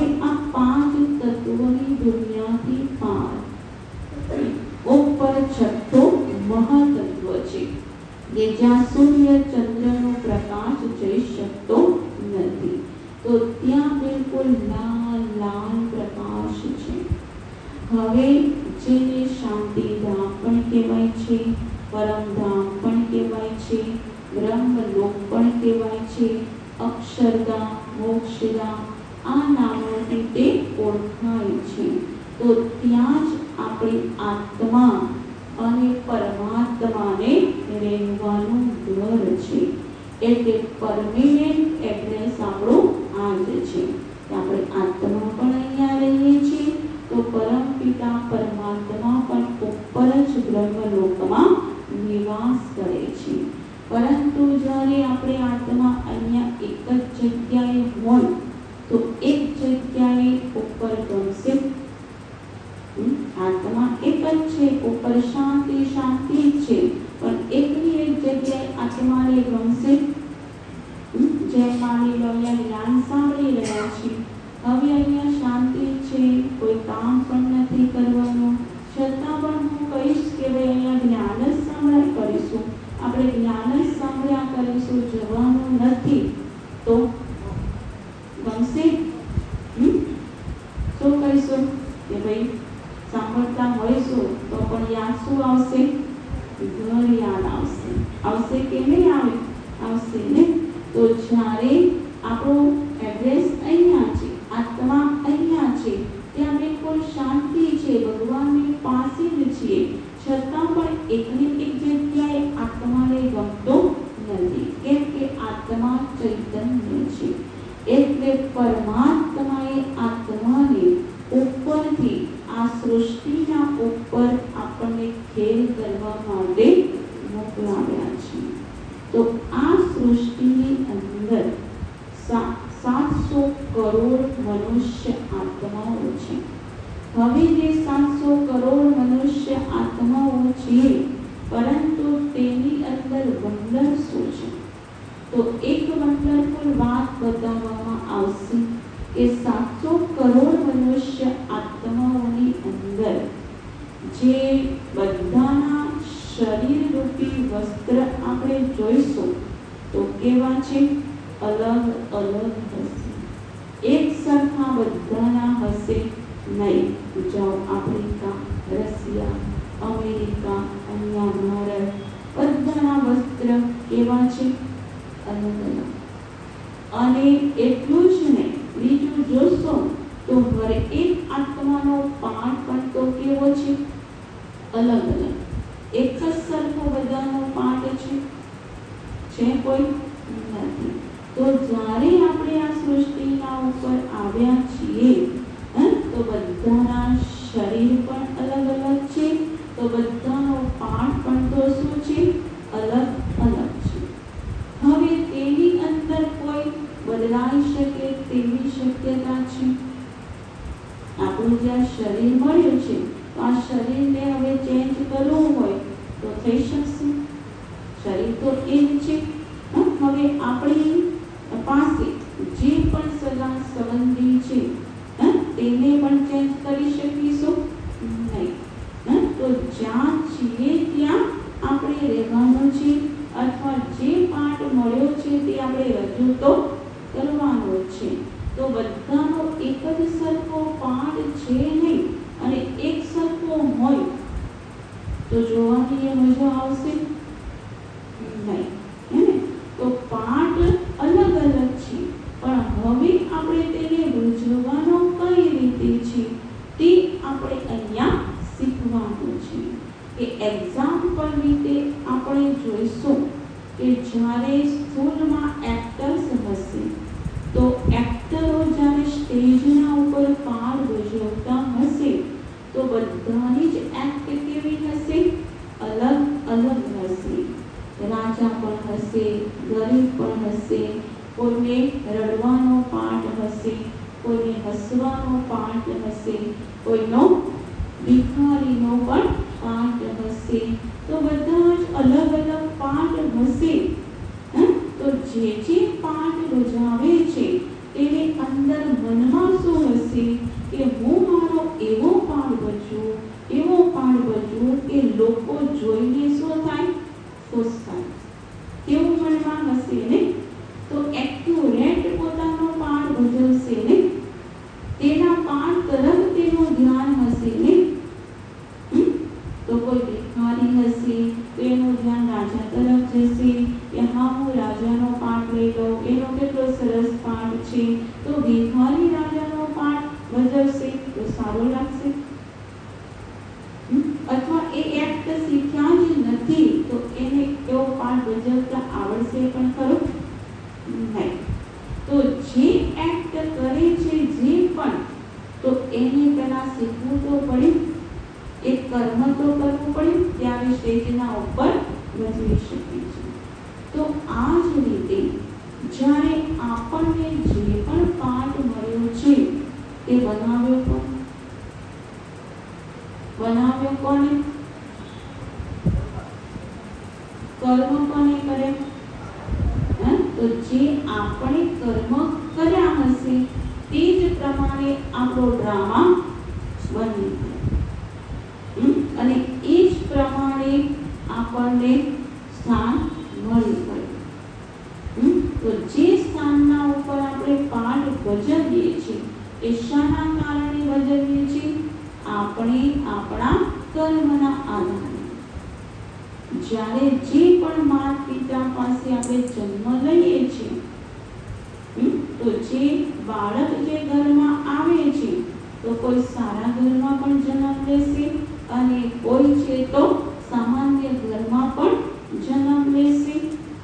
ઓળખાય છે. તો ત્યાં જ આપણી આત્મા અને પરમાત્માને રહેવાનું ઘર છે. એટલે પરમેનન્ટ એડ્રેસ આપણું આ જ છે કે આપણે આત્મા પણ અહીંયા રહીએ છીએ, તો પરમપિતા પરમાત્મા પણ ઉપર જ બ્રહ્મલોકમાં નિવાસ કરે છે. પરંતુ જ્યારે આપણે આત્મા અહીંયા એક જ જગ્યાએ હોય તો એક જગ્યાએ ઉપર ગમશે. આત્મા એક જ છે, ઉપર શાંતિ શાંતિ જ છે, પણ એકની એક જગ્યાએ આત્માને ગમશે. જેમ માની લો અહીંયા જ્ઞાન સાંભળી રહ્યા છીએ, હવે અહીંયા શાંતિ છે, કોઈ કામ પણ નથી કરવાનું, છતાં પણ હું કહીશ કે ભાઈ અહીંયા જ્ઞાન જ સાંભળ્યા કરીશું, આપણે જ્ઞાન જ સાંભળ્યા કરીશું, જવાનું નથી, તો ગમશે? શું કહીશું કે ભાઈ સાંભળતા હોઈશું તો પણ યાદ શું આવશે? ઘર યાદ આવશે. આવશે કે નહીં આવે? આવશે ને. તો જ્યારે આપણું એડ્રેસ અહીંયા છે, આત્મા અહીંયા છે, ત્યાં બિલકુલ શાંતિ છે, ભગવાનની પાસે જ છીએ, છતાં પણ એકની એક જગ્યાએ આત્માને ગમતો નથી. કેમ કે આત્મા ચૈતન્ય છે. એટલે પરમાત્માએ આત્માને ઉપરથી આ સૃષ્ટિના ઉપર આપણને ખેલ કરવા માટે મોકલાવ્યા છે. તો આ સૃષ્ટિની અંદર 700 કરોડ મનુષ્ય આત્માઓ છે. હવે જે 700 કરોડ મનુષ્ય આત્માઓ છે, પરંતુ તેની અંદર વંડર શું છે? તો એક વંડરફુલ વાત બતાવવામાં આવશે કે 700 કરોડ મનુષ્ય આત્માઓની અંદર જે બધાના શરીર રૂપી વસ્ત્ર આપણે જોઈશું તો કેવા છે? અલગ અલગ હશે. એક સરખા બધાના હશે નહીં. જાઓ આફ્રિકા, રશિયા, અમેરિકા, અહીંયા ભારત, બધાના વસ્ત્ર કેવા છે? અલગ અલગ. અને એટલું જ નહીં, બીજું જોશો તો હરેક આત્માનો પાઠ પણ તો કેવો છે? અલગ અલગ. એક જ સરખો બધાનો પાઠ છે કોઈ નથી. તો જ્યારે આપણે આ સૃષ્ટિના ઉપર આવ્યા છીએ તો બધાના શરીર પણ અલગ અલગ છે, તો બધાનો પાઠ પણ તો શું છે? અલગ અલગ છે. હવે તેની અંદર કોઈ બદલાઈ શકે તેવી શક્યતા છે? આપણું જે આ શરીર મળ્યું છે, તો આ શરીરને હવે ચેન્જ કરવું હોય તો થઈ શકશે? શરીર તો એ જ છે. હવે આપણી પાસે જે પણ સગા સંબંધી છે તેને પણ ચેન્જ કરી શકીશું નહીં. તો જ્યાં છીએ ત્યાં આપણે રહેવાનું છે, અથવા જે પાઠ મળ્યો છે તે આપણે રજૂ તો કરવાનો છે. તો બધાનો એક જ સરખો પાઠ છે નહીં, અને એક સરખો હોય તો જોવાની એ મજા આવશે નહીં, હે ને? તો પાઠ અલગ અલગ છે, પણ હવે આપણે તેને રૂઝવવાનો કઈ રીતે છે તે આપણે અહીંયા શીખવાનું છે. કે એક્ઝામ્પલ રીતે આપણે જોઈશું કે જ્યારે સ્કૂલમાં એક્ટર્સ હશે, તો એક્ટરો જ્યારે સ્ટેજના ઉપર પાઠ ભજવતા હશે તો બધાની જ એક્ટ કેવી હશે? અલગ અલગ હશે. રાજા પણ હશે, ગરીબ પણ હશે, કોઈને રડવાનો પાઠ હશે, કોઈને હસવાનો પાઠ હશે, કોઈનો ભિખારીનો પણ પાઠ હશે. તો બધા જ અલગ અલગ પાઠ હશે. તો જે પાઠ બજાવે છે તેને અંદર મનમાં શું હશે કે હું મારો એવો પાઠ ભજવું કે લોકો જોઈને શું થાય? ખુશ થાય. કેવું મનમાં હશે ને? તો એક્યુરેટ પોતાનો પાઠ ભજવશે ને, તેના પાઠ તરફ તેનું ધ્યાન હશે ને. તો કોઈ ભિખારી હશે તો એનું ધ્યાન રાજા તરફ જશે કે હા હું રાજાનો પાઠ લઈ લઉં, એનો કેટલો સરસ પાઠ છે. તો ભિખારી રાજા સારું લાગશે? અથવા એ એક્ટ શીખ્યા જ નથી તો એને કેવો પાઠ ભજવતા આવડશે પણ ખરો? નહીં. તો જે એક્ટ કરે છે જે પણ, તો એને પહેલા શીખવું તો પડે, એક કર્મ તો કરવું પડે, ત્યારે સ્ટેજના ઉપર ભજવી શકે છે. તો આ જ રીતે જ્યારે આપણને જે પણ પાઠ મળ્યો છે તે બનાવ્યો કોણ? બનાવ્યો કોને? કર્મ કોને કરે? તો જે આપણે કર્મ કર્યા હશે તે જ પ્રમાણે આપણો ડ્રામા બની ગયો અને એ જ પ્રમાણે આપણને સ્થાન મળી ગયું. તો જે સ્થાનના ઉપર આપણે પાઠ ભજવીએ છીએ એ શાના કારણે ભજવીએ છીએ? આપણે આપણા કર્મના આધારે. જ્યારે જે પણ માતા પિતા પાસે આપણે જન્મ લઈએ છીએ, તો જે બાળક જે ઘરમાં આવે છે તો કોઈ સારા ઘરમાં પણ જન્મ લેશે અને કોઈ છે તો સામાન્ય ઘરમાં પણ જન્મ લેશે.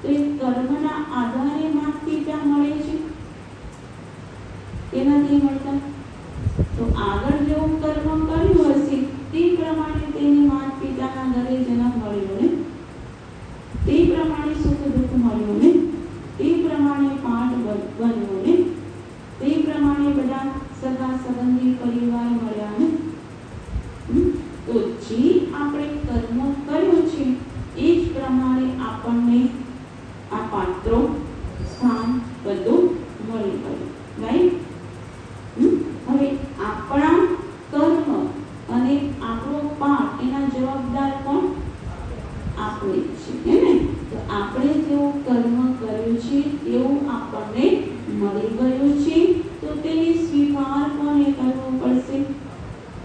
તો એ કર્મના આધારે માતા પિતા મળે છે કે નથી મળતા? તો આગળ જેવું કર્મ કર્યું હશે તે પ્રમાણે તેને માતા પિતાના ઘરે જન્મ મળ્યો ને, તે પ્રમાણે સુખ દુઃખ મળ્યું ને, તે પ્રમાણે પાઠ બન્યો ને, તે પ્રમાણે બધા સગા સંબંધી પરિવાર મળ્યા ને. તો જે આપણે કર્મ કર્યું છે એ જ પ્રમાણે આપણને આ પાત્રો સ્થાન બધું મળી ગયું. રાઈટ? હવે આપણા કર્મ અને આપણો પાઠ એના જવાબદાર કોણ? આપણે જ છે ને. તો આપણે જેવું કર્મ કર્યું છે એવું આપણને મળી ગયું છે, તો તેની સ્વીકાર કોને કરવો પડશે?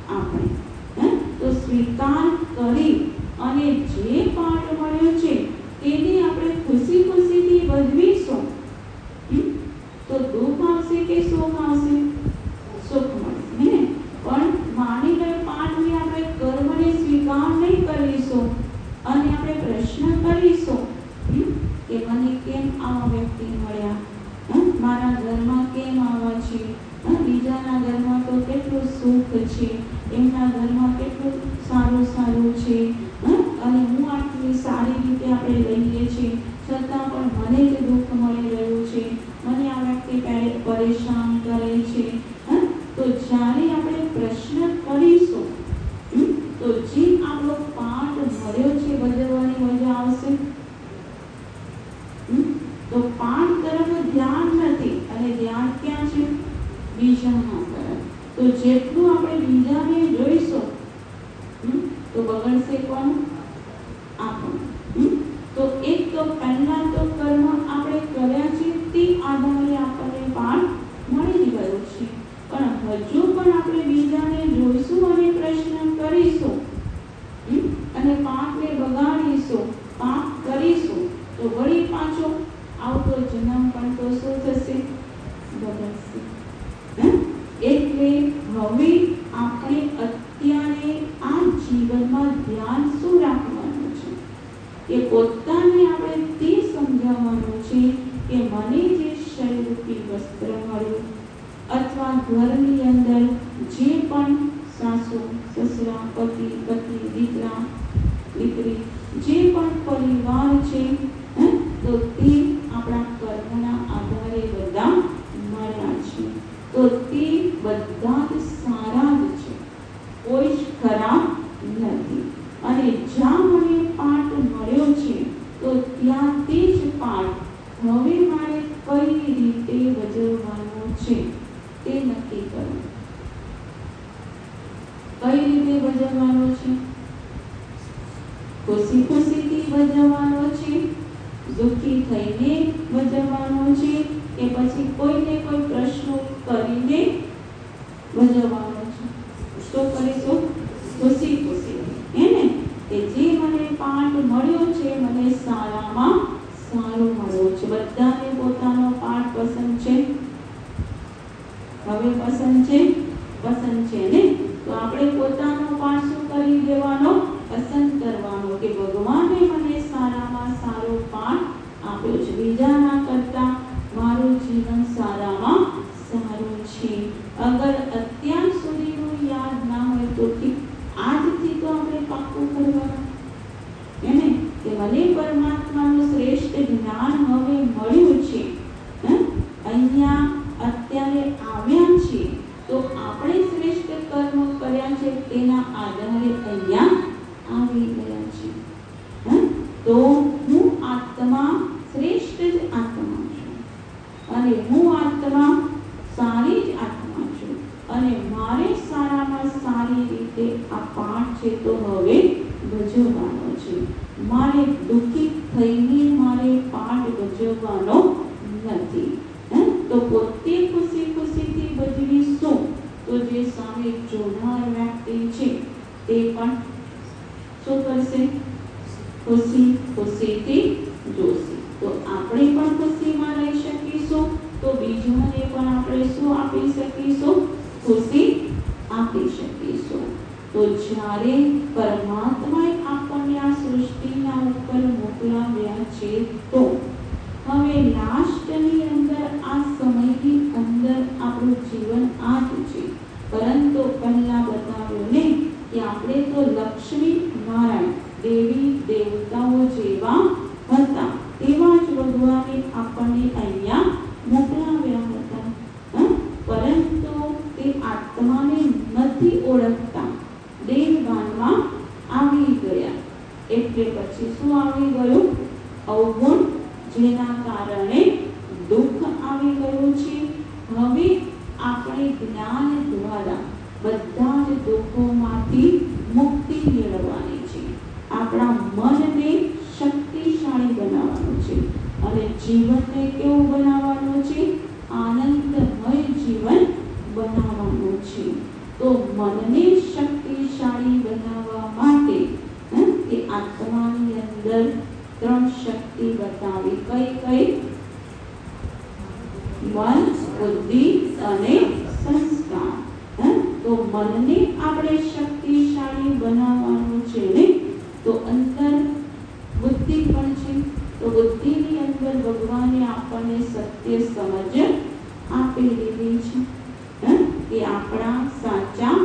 આપણે. તો સ્વીકાર કરી અને જે પાઠ મળ્યો છે તેની આપણે ખુશી ખુશીથી ભજવીશું તો દુઃખ આવશે કે સુખ આવશે? સુખ મળશે ને. પણ માની લે પાઠની આપણે કર્મને સ્વીકાર નહીં કરીશું અને આપણે પ્રશ્ન કરીશું કે મને કેમ આવા વ્યક્તિ મળ્યા, મારા ઘરમાં કેમ આવા છે, બીજાના ઘરમાં તો કેટલું સુખ છે, એમના ઘરમાં કેટલું સારું સારું છે અને હું આટલી સારી રીતે આપણે રહીએ છીએ છતાં પણ મને જ દુઃખ મળી રહ્યું છે, મને આ વ્યક્તિ પરેશાન કરે છે. તો જ્યારે આપણે પ્રશ્ન કરીશું તો જે આપણો પાઠ મળ્યો છે ભજવવાની મજા આવશે. તો પાઠ તરફ ધ્યાન નથી અને ધ્યાન ક્યાં છે? બીજાના તરફ. તો જેટલું આપણે બીજાને જોઈશું તો બગડશે કોણ? આપણું. તો એક તો પહેલા તો કર્મ આપણે કર્યા છે તે આધારે આપણને પાઠ મળી ગયો છે, પણ હજુ પણ આપણે બીજાને જોઈશું અને પ્રશ્ન કરીશું અને પાપને બગાડીશું, પાપ કરીશું તો વળી પાછો આવતો જન્મ પણ તો શું થશે? બગડશે. એટલે હવે આપણે અત્યારે આ જીવનમાં ધ્યાન શું રાખવાનું છે કે પોતાને આપણે તે સમજાવવાનું છે કે મને જે શરીરરૂપી વસ્ત્ર મળ્યું અથવા ઘરની અંદર જે પણ સાસુ સસરા પતિ પત્ની દીકરા દીકરી જે પણ પરિવાર છે તો તે આપણા કર્મના આધારે બધા મળ્યા છે. તો તે બધા જ સારા જ છે, કોઈ જ ખરાબ નથી. અને જ્યાં મને પાઠ મળ્યો છે તો ત્યાં તે જ પાઠ હવે મારે કઈ રીતે ભજવવાનો છે તે નક્કી કરો. કઈ રીતે ભજવવાનો છે? ખુશી ખુશીથી ભજવવાનો છે, દુઃખી થઈને ભજવવાનો છે કે પછી કોઈને કોઈ પ્રશ્નો કરીને ભજવવાનો છે? શું કરીશું? ખુશી ખુશીથી. એને કે જે મને પાઠ મળ્યો છે મને સારામાં સારો મળ્યો છે. બધાને પોતાનો પાઠ પસંદ છે? હવે પસંદ છે? પસંદ છે ને. અગર અત્યાર સુધીનું યાદ ના હોય તો ઠીક, આજથી તો આપણે પાક્કું કરવાનું એને કે મને પરમાત્માનું શ્રેષ્ઠ જ્ઞાન હવે મળ્યું છે, અહીંયા અત્યારે આવ્યા છીએ તો આપણે શ્રેષ્ઠ કર્મ કર્યા છે તેના આધારે અહીંયા આવી ગયા છે. તો હું આત્મા શ્રેષ્ઠ જ આત્મા છું અને હું આત્મા સારી જ આત્મા છું અને મારે સારામાં સારી રીતે આ પાઠ છે તો હવે ભજવવાનો છે. મારે દુઃખી થઈને મારે પાઠ ભજવવાનો નથી. તો પોતે ખુશી ખુશીથી ભજવીશું તો જે સામે જોનાર વ્યક્તિ છે તે પણ શું કરશે? ખુશી ખુશીથી જોશે. તો આપણે પણ ખુશીમાં રહી શકીશું તો બીજાને પણ આપણે શું આપી શકીશું? ખુશી આપી શકીશું. તો જ્યારે પરમાત્માએ આપણને આ સૃષ્ટિના ઉપર મોકલાવ્યા છે તો હવે લાસ્ટની અંદર આ સમયની અંદર આપણું જીવન આ જ છે. પરંતુ પહેલા બતાવ્યું ને કે આપણે તો લક્ષ્મી નારાયણ દેવી દેવતાઓ જેવા હતા તેવા જ ભગવાને આપણને અહીંયા મોકલાવ્યા હતા. પરંતુ તે આત્માને નથી ઓળખતા, દેહભાનમાં આવી ગયા. એટલે પછી શું આવી ગયું? અવગુણ, જેના કારણે દુઃખ આવી ગયું છે. હવે આપણે જ્ઞાન દ્વારા બધા જ દુઃખોમાંથી મુક્તિ મેળવવાની છે. આપણા મનને શક્તિશાળી બનાવવાનું છે અને જીવનને કેવું બનાવવાનું છે? આનંદમય જીવન બનાવવાનું છે. તો મનને શક્તિશાળી બનાવવા માટે એ આત્માની અંદર 3 શક્તિ બતાવી. કઈ કઈ? મન, બુદ્ધિ અને સંસ્કાર. તો મનને આપણે શક્તિશાળી બનાવવાનું છે ને, તો અંદર બુદ્ધિ પણ છે. તો બુદ્ધિની અંદર ભગવાને આપણને સત્ય સમજ આપી દીધી છે કે આપણા સાચા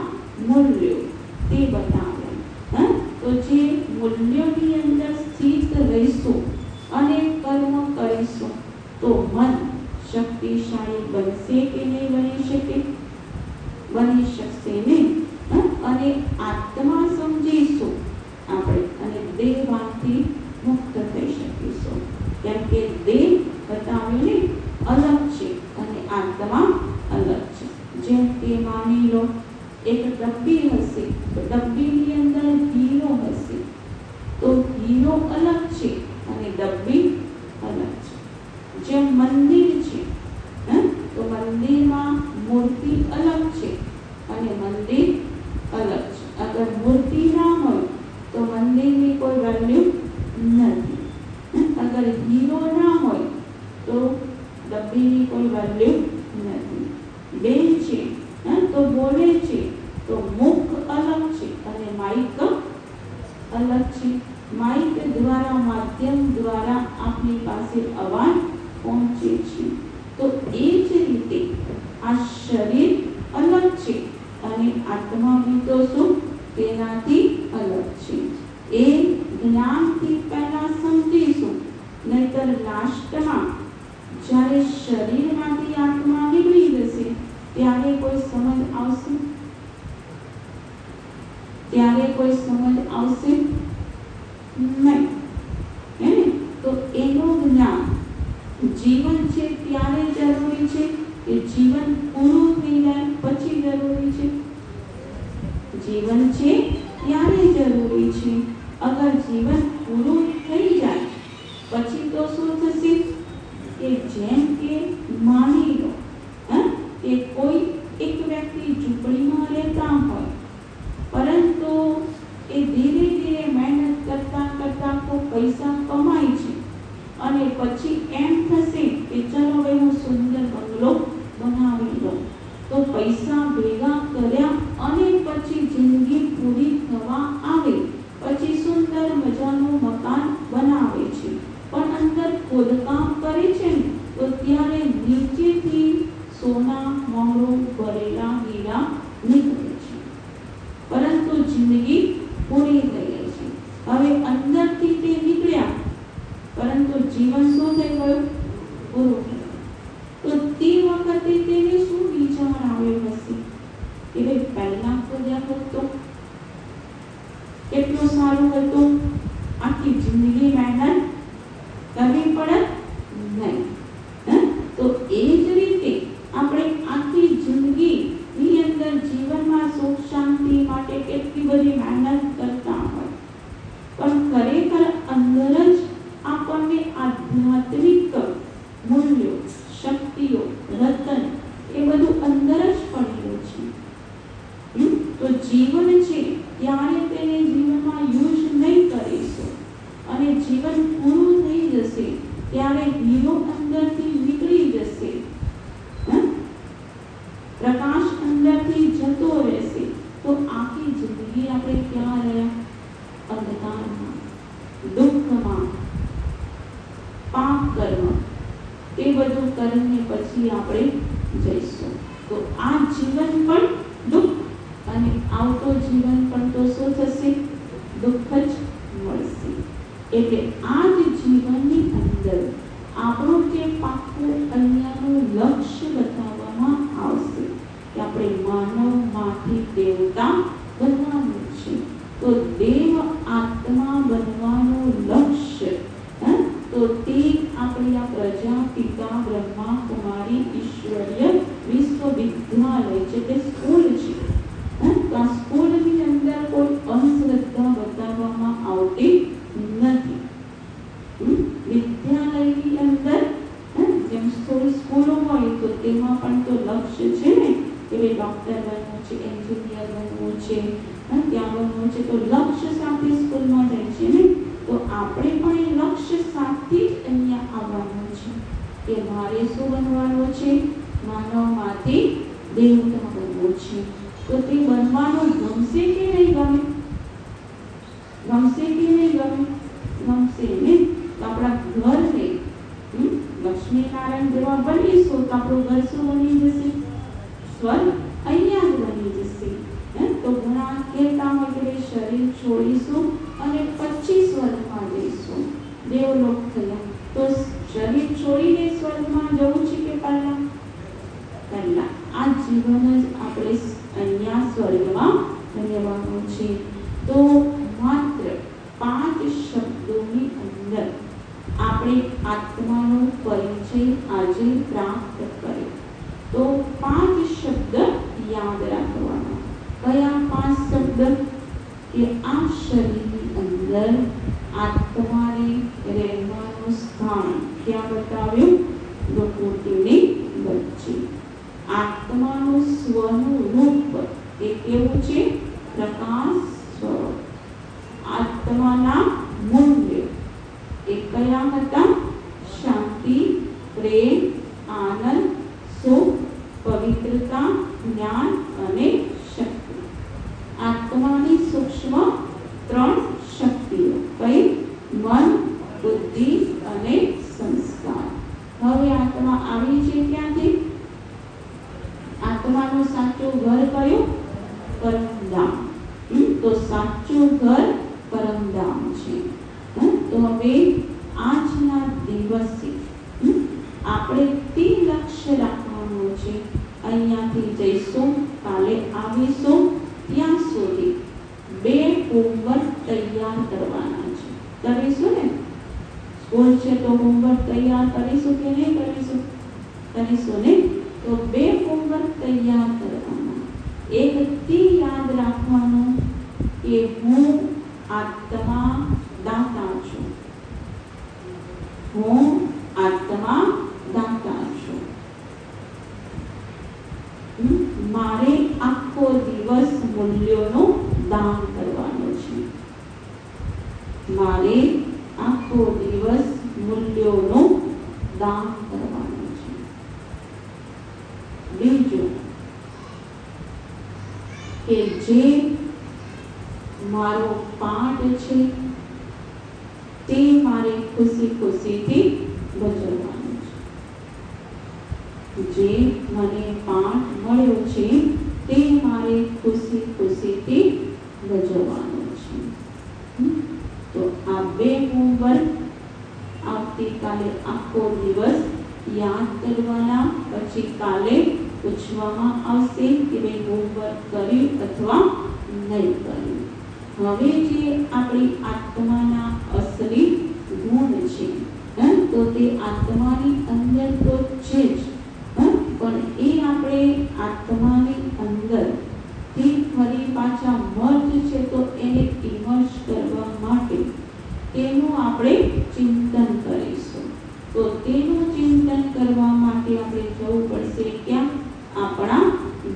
મૂલ્યો તે બતાવ્યા. તો જે મૂલ્યોની અંદર સ્થિત રહીશું અને કર્મ કરીશું તો મન શક્તિશાળી બનશે કે નહીં બની શકે? બની શકશે નહીં. અને આત્મા સમજીશું આપણે અને દેહમાંથી મુક્ત થઈ શકીશું. કેમ કે દેહ બતાવ્યું ને અલગ છે અને આત્મા અલગ છે. જેમ કે માની લો એક ડબ્બી હશે તો ડબ્બીની અંદર હીરો હશે તો હીરો અલગ છે અને ડબ્બી અલગ છે. જેમ મંદિર છે તો મંદિરમાં મૂર્તિ અલગ છે અને મંદિર અલગ છે. અગર મૂર્તિ ના હોય તો મંદિરની કોઈ વેલ્યુ નથી. અગર હીરો ના હોય તો ડબ્બીની કોઈ વેલ્યુ નથી. બે છે તો બોલે છે તો મુખ અલગ છે અને માઇક અલગ છે. માઇક દ્વારા, માધ્યમ દ્વારા આપણી પાસે અવાજ પહોંચે છે. તો એ જ રીતે આ શરીર અલગ છે અને આત્મા બી તો શું? તેનાથી અલગ છે. એ જ્ઞાનથી પહેલા સમજીશું, નહીતર લાસ્ટમાં જ્યારે શરીરમાંથી આત્મા નીકળી જશે ત્યારે કોઈ સમજ આવશે? ત્યારે કોઈ સમજ આવશે નહીં. હે ને? તો એનું જ્ઞાન જીવન છે ત્યારે જરૂરી છે કે જીવન પૂરું થઈ જાય પછી જરૂરી છે? જીવન છે ત્યારે જરૂરી છે. અગર જીવન પૂરું થઈ જાય પછી તો શું થશે? કે જેમ કે માની લો કે કોઈ એક વ્યક્તિ ઝૂંપડીમાં રહેતા હોય પરંતુ એ ધીરે ધીરે મહેનત કરતા કરતા ખૂબ પૈસા કમાય છે અને પછી એમ થશે કે ચલો હવે હું સુંદર બંગલો બનાવી લઉં. તો પૈસા ભેગા કર્યા અને પછી જિંદગી પૂરી થવા આવે પછી સુંદર મજાનું મકાન બનાવે છે. પણ અંદર ખોદકામ કરે છે ને તો ત્યારે નીચેથી સોના મોહરો ભરેલા કે ભાઈ પહેલા કર્યા હોત તો કેટલું સારું હતું, આખી જિંદગી મહેનત કરવી પડે નહીં. તો એ જ રીતે આપણે આખી જિંદગીની અંદર જીવનમાં સુખ શાંતિ માટે કેટલી બધી મહેનત કરતા હોય, પણ ખરેખર અંદર જ આપણને આધ્યાત્મિક મૂલ્યો, શક્તિઓ, રતન એ બધું અંદર જ પડેલું છે. તો જીવન છે ત્યારે તેને જીવનમાં યુઝ નહીં કરીશું અને જીવન પૂરું થઈ જશે ત્યારે હીરો અંદરથી નીકળી જશે, પ્રકાશ અંદરથી જતો રહેશે, તો આખી જિંદગી આપણે ક્યાં રહ્યા? અંધકારમાં, દુઃખમાં, પાપ કર્મ તે બધું કરીને પછી આપણે જઈશું. તો આ જીવન પણ દુઃખ અને આવતો જીવન પણ તો શું થશે? દુઃખ જ મળશે. એટલે આ જ જીવનની અંદર આપણું જે પાકું અહીંયાનું લક્ષ્ય બતાવવામાં આવશે કે આપણે માનવમાંથી દેવતા બનવાનું છે. તો દેવ આત્મા બનવાનું લક્ષ્ય, તો તે આપણી આ પ્રજાપિતા બ્રહ્મા કુમારી ઈશ્વરીય વિશ્વવિદ્યાલય છે, તે સ્કૂલ છે. તો આ સ્કૂલની અંદર કોઈ અંધશ્રદ્ધા બતાવવામાં આવતી નથી. વિદ્યાલયની અંદર જેમ સ્કૂલો હોય તો તેમાં પણ તો લક્ષ્ય છે ને કે ભાઈ ડોક્ટર બનવું છે, એન્જિનિયર બનવું છે, ત્યાં બનવું છે, તો લક્ષ્ય સાથે સ્કૂલમાં જાય છે ને. તો આપણે પણ એ લક્ષ્ય સાથે જ અહીંયા આવવાનું છે કે મારે શું બનવાનું છે? માનવમાંથી દેવતા બનવું છે. તો તે બનવાનું ગમશે કે નહીં ગમે? ગમશે કે નહીં ગમે? ગમશે ને. તો આપણા ઘરને લક્ષ્મીનારાયણ જેવા બનીશું તો આપણું ઘર શું બની જશે? સ્વર્ગ અહીંયા જ બની જશે. તો ઘણા કહેતા હોય કે ભાઈ શરીર છોડીશું અને પછી સ્વર્ગમાં જઈશું, દેવલોક થયા. તો શરીર છોડીને સ્વર્ગમાં જવું છે કે પહેલા? પહેલા આ જીવન જ આપણે અહીંયા સ્વર્ગમાં રહેવાનું છે. તો માત્ર 5 શબ્દોની અંદર આપણે આત્માનો પરિચય આજે પ્રાપ્ત કર્યો. તો 5 શબ્દ યાદ રાખવાના. કયા 5 શબ્દ? કે આ શરીરની અંદર આત્માને રહેવાનું સ્થાન ક્યાં બતાવ્યું? પ્રકૃતિની વચ્ચે. આત્માનું સ્વનું રૂપ એ કેવું છે? પ્રકાશ સ્વરૂપ. આત્માના મૂલ્ય એ કયા હતા? શાંતિ, પ્રેમ, આનંદ, સુખ, પવિત્રતા, જ્ઞાન અને શક્તિ. આત્માની સૂક્ષ્મ 3 શક્તિઓ કઈ? મન, બુદ્ધિ અને સંસ્કાર. હવે આત્મા આવી છે ક્યાંથી? આત્માનું સાચું ઘર કયું? પરમધામ. તો સાચું ઘર પરમધામ છે. તો હવે આજના દિવસે આપણે તે લક્ષ્ય રાખવાનું છે. અહીંયાથી જઈશું, કાલે આવીશું, ત્યાં સુધી 2 હોમવર્ક તૈયાર કરવાના છે. કરીશું ને? સ્કૂલ છે તો હોમવર્ક તૈયાર કરીશું કે નહીં કરીશું? કરીશું ને? તો 2 હોમવર્ક તૈયાર કરવાના. એક તે યાદ રાખવાનું કે હું આત્મા દાતા છું. હું આત્મા દાતા છું. મારે આખો દિવસ મૂલ્યોનું દાન કરવાનું છે. મારે આખો દિવસ મૂલ્યોનું દાન કરવાનું છે. બીજું કે જે મારો પાઠ છે તે મારે ખુશી ખુશીથી ભજવવાનું છે. જે મને પાઠ મળ્યો છે તે મારે ખુશી ખુશીથી ભજવવાનું છે. તો આ 2 હોમવર્ક આવતીકાલે આખો દિવસ યાદ કરવાના. પછી કાલે પૂછવામાં આવશે કે ભાઈ હોમવર્ક કર્યું અથવા નહીં કર્યું. હવે જે આપણી આત્માના અસલી ગુણ છે, તો તે આત્માની અંદર તો છે જ, પણ એ આપણે આત્માની અંદર થી ફરી પાછા મર્જ છે, તો એને ઇમર્જ કરવા માટે તેનું આપણે ચિંતન કરીશું. તો તેનું ચિંતન કરવા માટે આપણે જવું પડશે ક્યાં? આપણા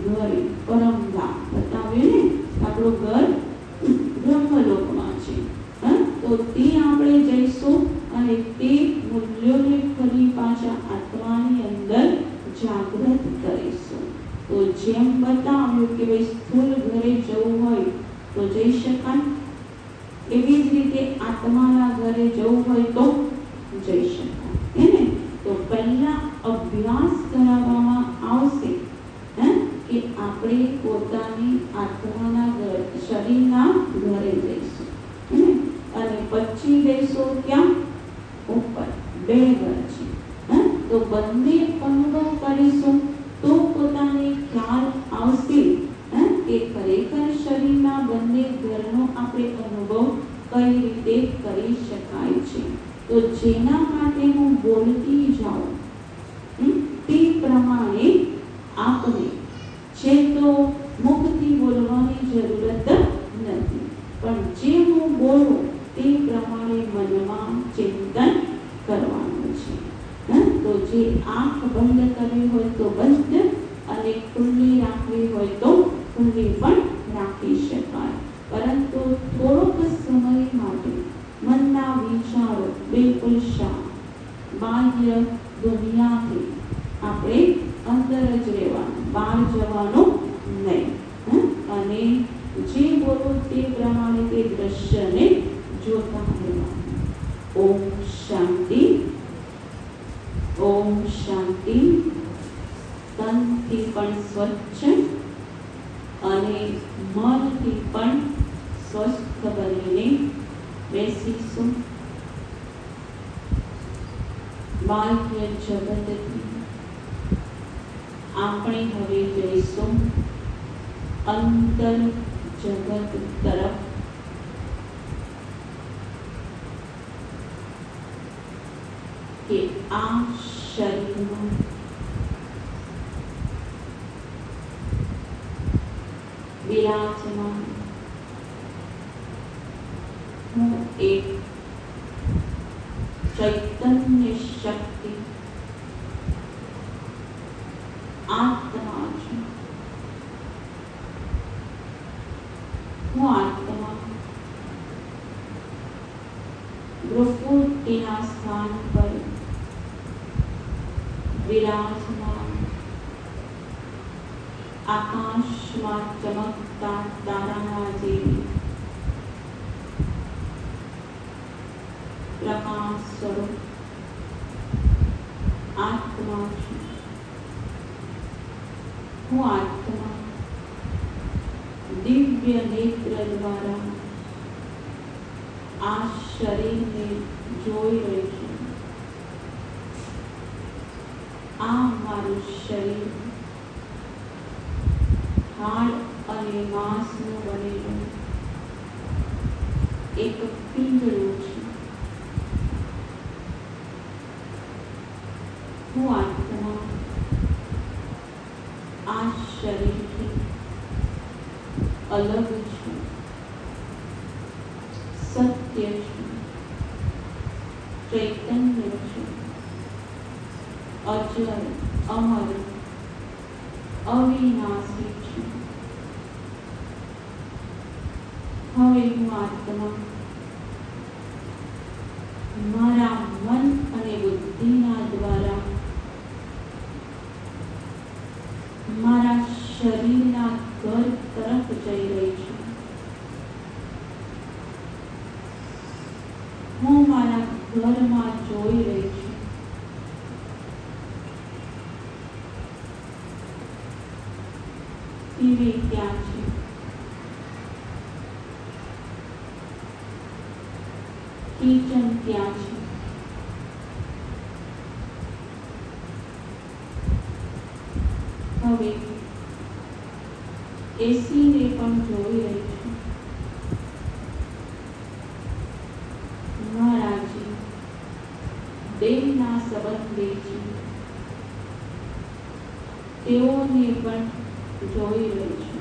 ઘરે. પરમધામ બતાવ્યું ને, આપણું ઘર બ્રહ્મલોકમાં છે. તો તે આપણે જઈશું અને તે મૂલ્યોને ફરી પાછા આત્માની અંદર જાગૃત કરીશું. તો જેમ બતાવ્યું કે ભાઈ સ્થૂળ ઘરે જવું હોય તો જઈ શકાય, એવી જ રીતે આત્માના ઘરે જવું હોય તો જઈ શકાય. એને તો પહેલા અભ્યાસ કરાવવામાં આવશે કે આપણે પોતાની આત્માના શરીરના ઘરે જઈશું અને પછી જઈશું ક્યાં? ઉપર. બે ઘર છે, તો બંને અનુભવ કરીશું તો પોતાને ખ્યાલ આવશે કે ખરેખર શરીરના બંને ઘરનો આપણે અનુભવ કઈ રીતે કરી શકાય છે. તો જેના માટે હું બોલતી જાઉં તે પ્રમાણે આપણે છે તો મુખથી બોલવાની જરૂરત નથી, પણ જે હું બોલું તે પ્રમાણે મનમાં ચિંતન કરવાનું છે. તો જે આંખ બંધ કરવી હોય તો બંધ અને ખુલ્લી રાખવી હોય તો ખુલ્લી પણ રાખી શકાય, પરંતુ થોડોક સમય માટે મનના વિચારો બિલકુલ શાંત, બાહ્ય દુનિયાથી આપણે અંદર જ રહેવાનું, બહાર જવાનું નહીં. અને જે બોલો તે પ્રમાણે તે દ્રશ્યને જોતા રહેવાનું. ઓમ શાંતિ. ઓમ શાંતિ. તનથી પણ સ્વચ્છ અને મનથી પણ સ્વસ્થ બનીને બેસીશું. બાહ્ય જગતથી આપણે હવે જઈશું અંતર જગત તરફ. કે આ શરીરમાં બિરાજમાન હું એક ચૈતન્ય શક્તિ આત્મા છું. હું આત્મા ભ્રુકુટીના સ્થાન પર વિરાજમાન આકાશમાં ચમકતા તારાના જેવી પ્રકાશ સ્વરૂપ આત્મા છું. હું આત્મા દિવ્ય નેત્ર દ્વારા આ શરીરને જોઈ રહી છું. આ મારું શરીર હાડ અને માંસનું બનેલું એક પિંજરું છે. હું આત્મા આ શરીરથી અલગ છું, સત્ય છું, ચૈતન્ય છું, અજર, અમર, અવિનાશી છું. હવે હું આત્મા મારા મન અને બુદ્ધિના દ્વારા મારા શરીરના ઘર તરફ જઈ રહી છું. હું મારા ઘરમાં જોઈ રહી છું. ટીવી ક્યાં છે? કિચન ક્યાં છે? હવે એસીને પણ જોઈ રહી છું. મહારાજી દેવના સંબંધે છે, તેઓને પણ જોઈ રહી છું.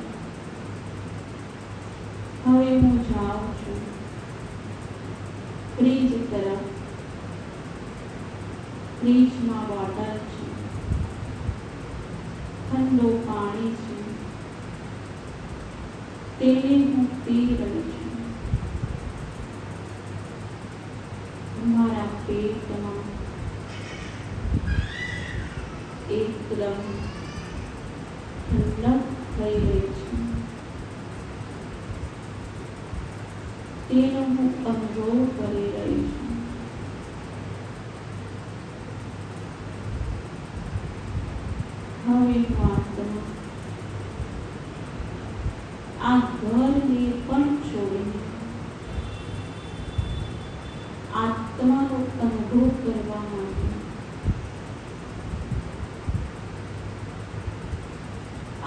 હવે હું જાઉં છું ફ્રીજ તરફ. ફ્રીજમાં બોટલ છે, ઠંડુ પાણી છે, તેને હું પી રહી છું. મારા પેટમાં એકદમ ઠંડક થઈ રહી છે. તેનો હું અનુભવ કરી રહી છું. હવે હું આત્મા આ ઘરને પણ છોડીને આત્માનો અનુભવ કરવા માટે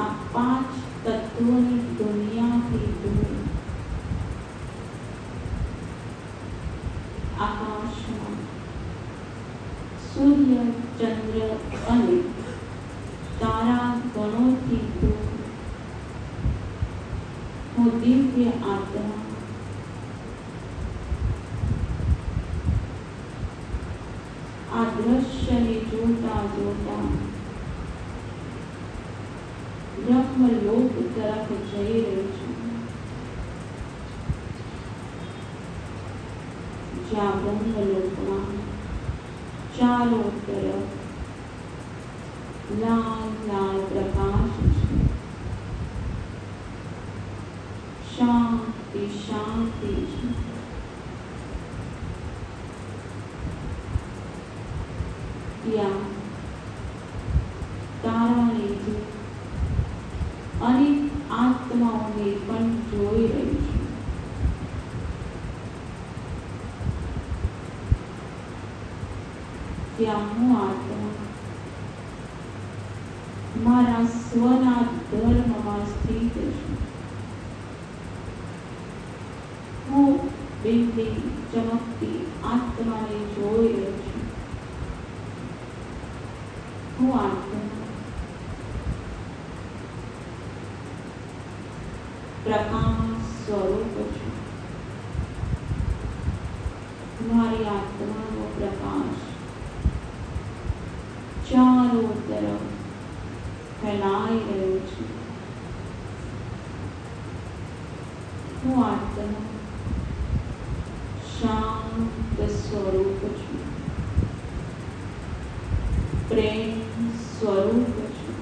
આ પાંચ તત્વોની દુનિયાથી દૂર આકાશમાં સૂર્ય, ચંદ્ર અને તારા ગણોથી દૂર હું દિવ્ય આત્મા આ દ્રશ્યને જોતા જોતા બ્રહ્મલોક તરફ જઈ રહી છું, જ્યાં બ્રહ્મલોકમાં ચારો તરફ લાલ લાલ પ્રકાશ છે. શાંતિ શાંતિ છે. ત્યાં તારાને અનેક આત્માઓને પણ જોઈ રહી છું. ત્યાં હું આત્મા મારા સ્વના ધર્મમાં સ્થિત છું. હું બિંદી ચમકતી આત્માને જોઈ રહી છું. હું આત્મા પ્રકાશ સ્વરૂપ છું. મારી આત્માનો પ્રકાશ ચારો તરફ ફેલાઈ રહ્યો છે. હું આત્મા શાંત સ્વરૂપ છું. પ્રેમ સ્વરૂપ છું.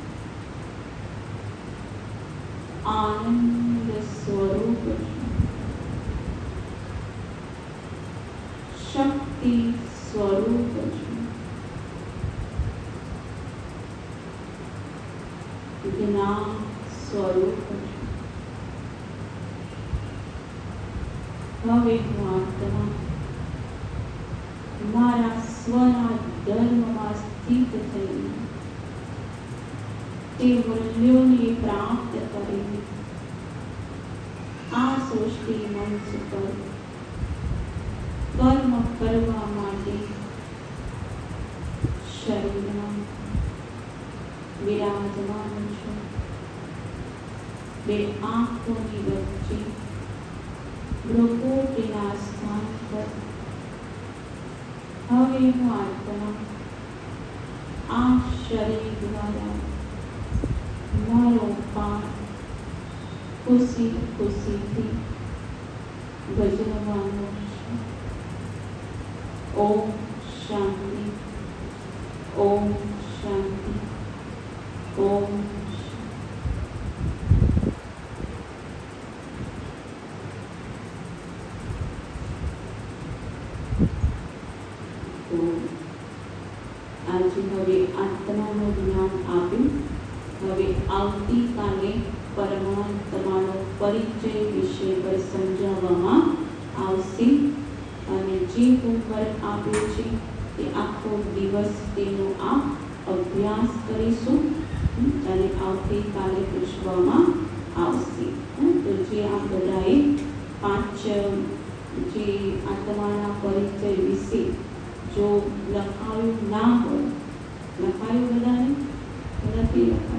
આનંદ સ્વરૂપ છું. શક્તિ સ્વરૂપ છું. જ્ઞાન સ્વરૂપ છું. હવે હું આત્મા મારા સ્વના ધર્મમાં સ્થિત થઈને તે મૂલ્યોને પ્રાપ્ત કરીને આ સૃષ્ટિ મંચ પર કર્મ કરવા માટે શરીરમાં વિરાજમાન છું. બે આંખોની વચ્ચે ભ્રુકુટીના સ્થાન પર હવે હું આત્મા આ શરીર દ્વારા મારો પાઠ ખુશી ખુશીથી ભજવવાનો છે. ઓમ શાંતિ, ઓમ શાંતિ, ઓમ આજે હવે આત્માનું જ્ઞાન આપ્યું. હવે આવતીકાલે પરમાત્માનો પરિચય વિશે પર સમજાવવામાં આવશે અને જે હોમવર્ક આપ્યો છે તે આખો દિવસ તેનો અભ્યાસ કરીશું અને આવતીકાલે પૂછવામાં આવશે. તો જે આ બધાએ 5 જે આત્માના પરિચય વિશે જો લખાયું ના હોય, લખાયું બધાને નથી લખાયું.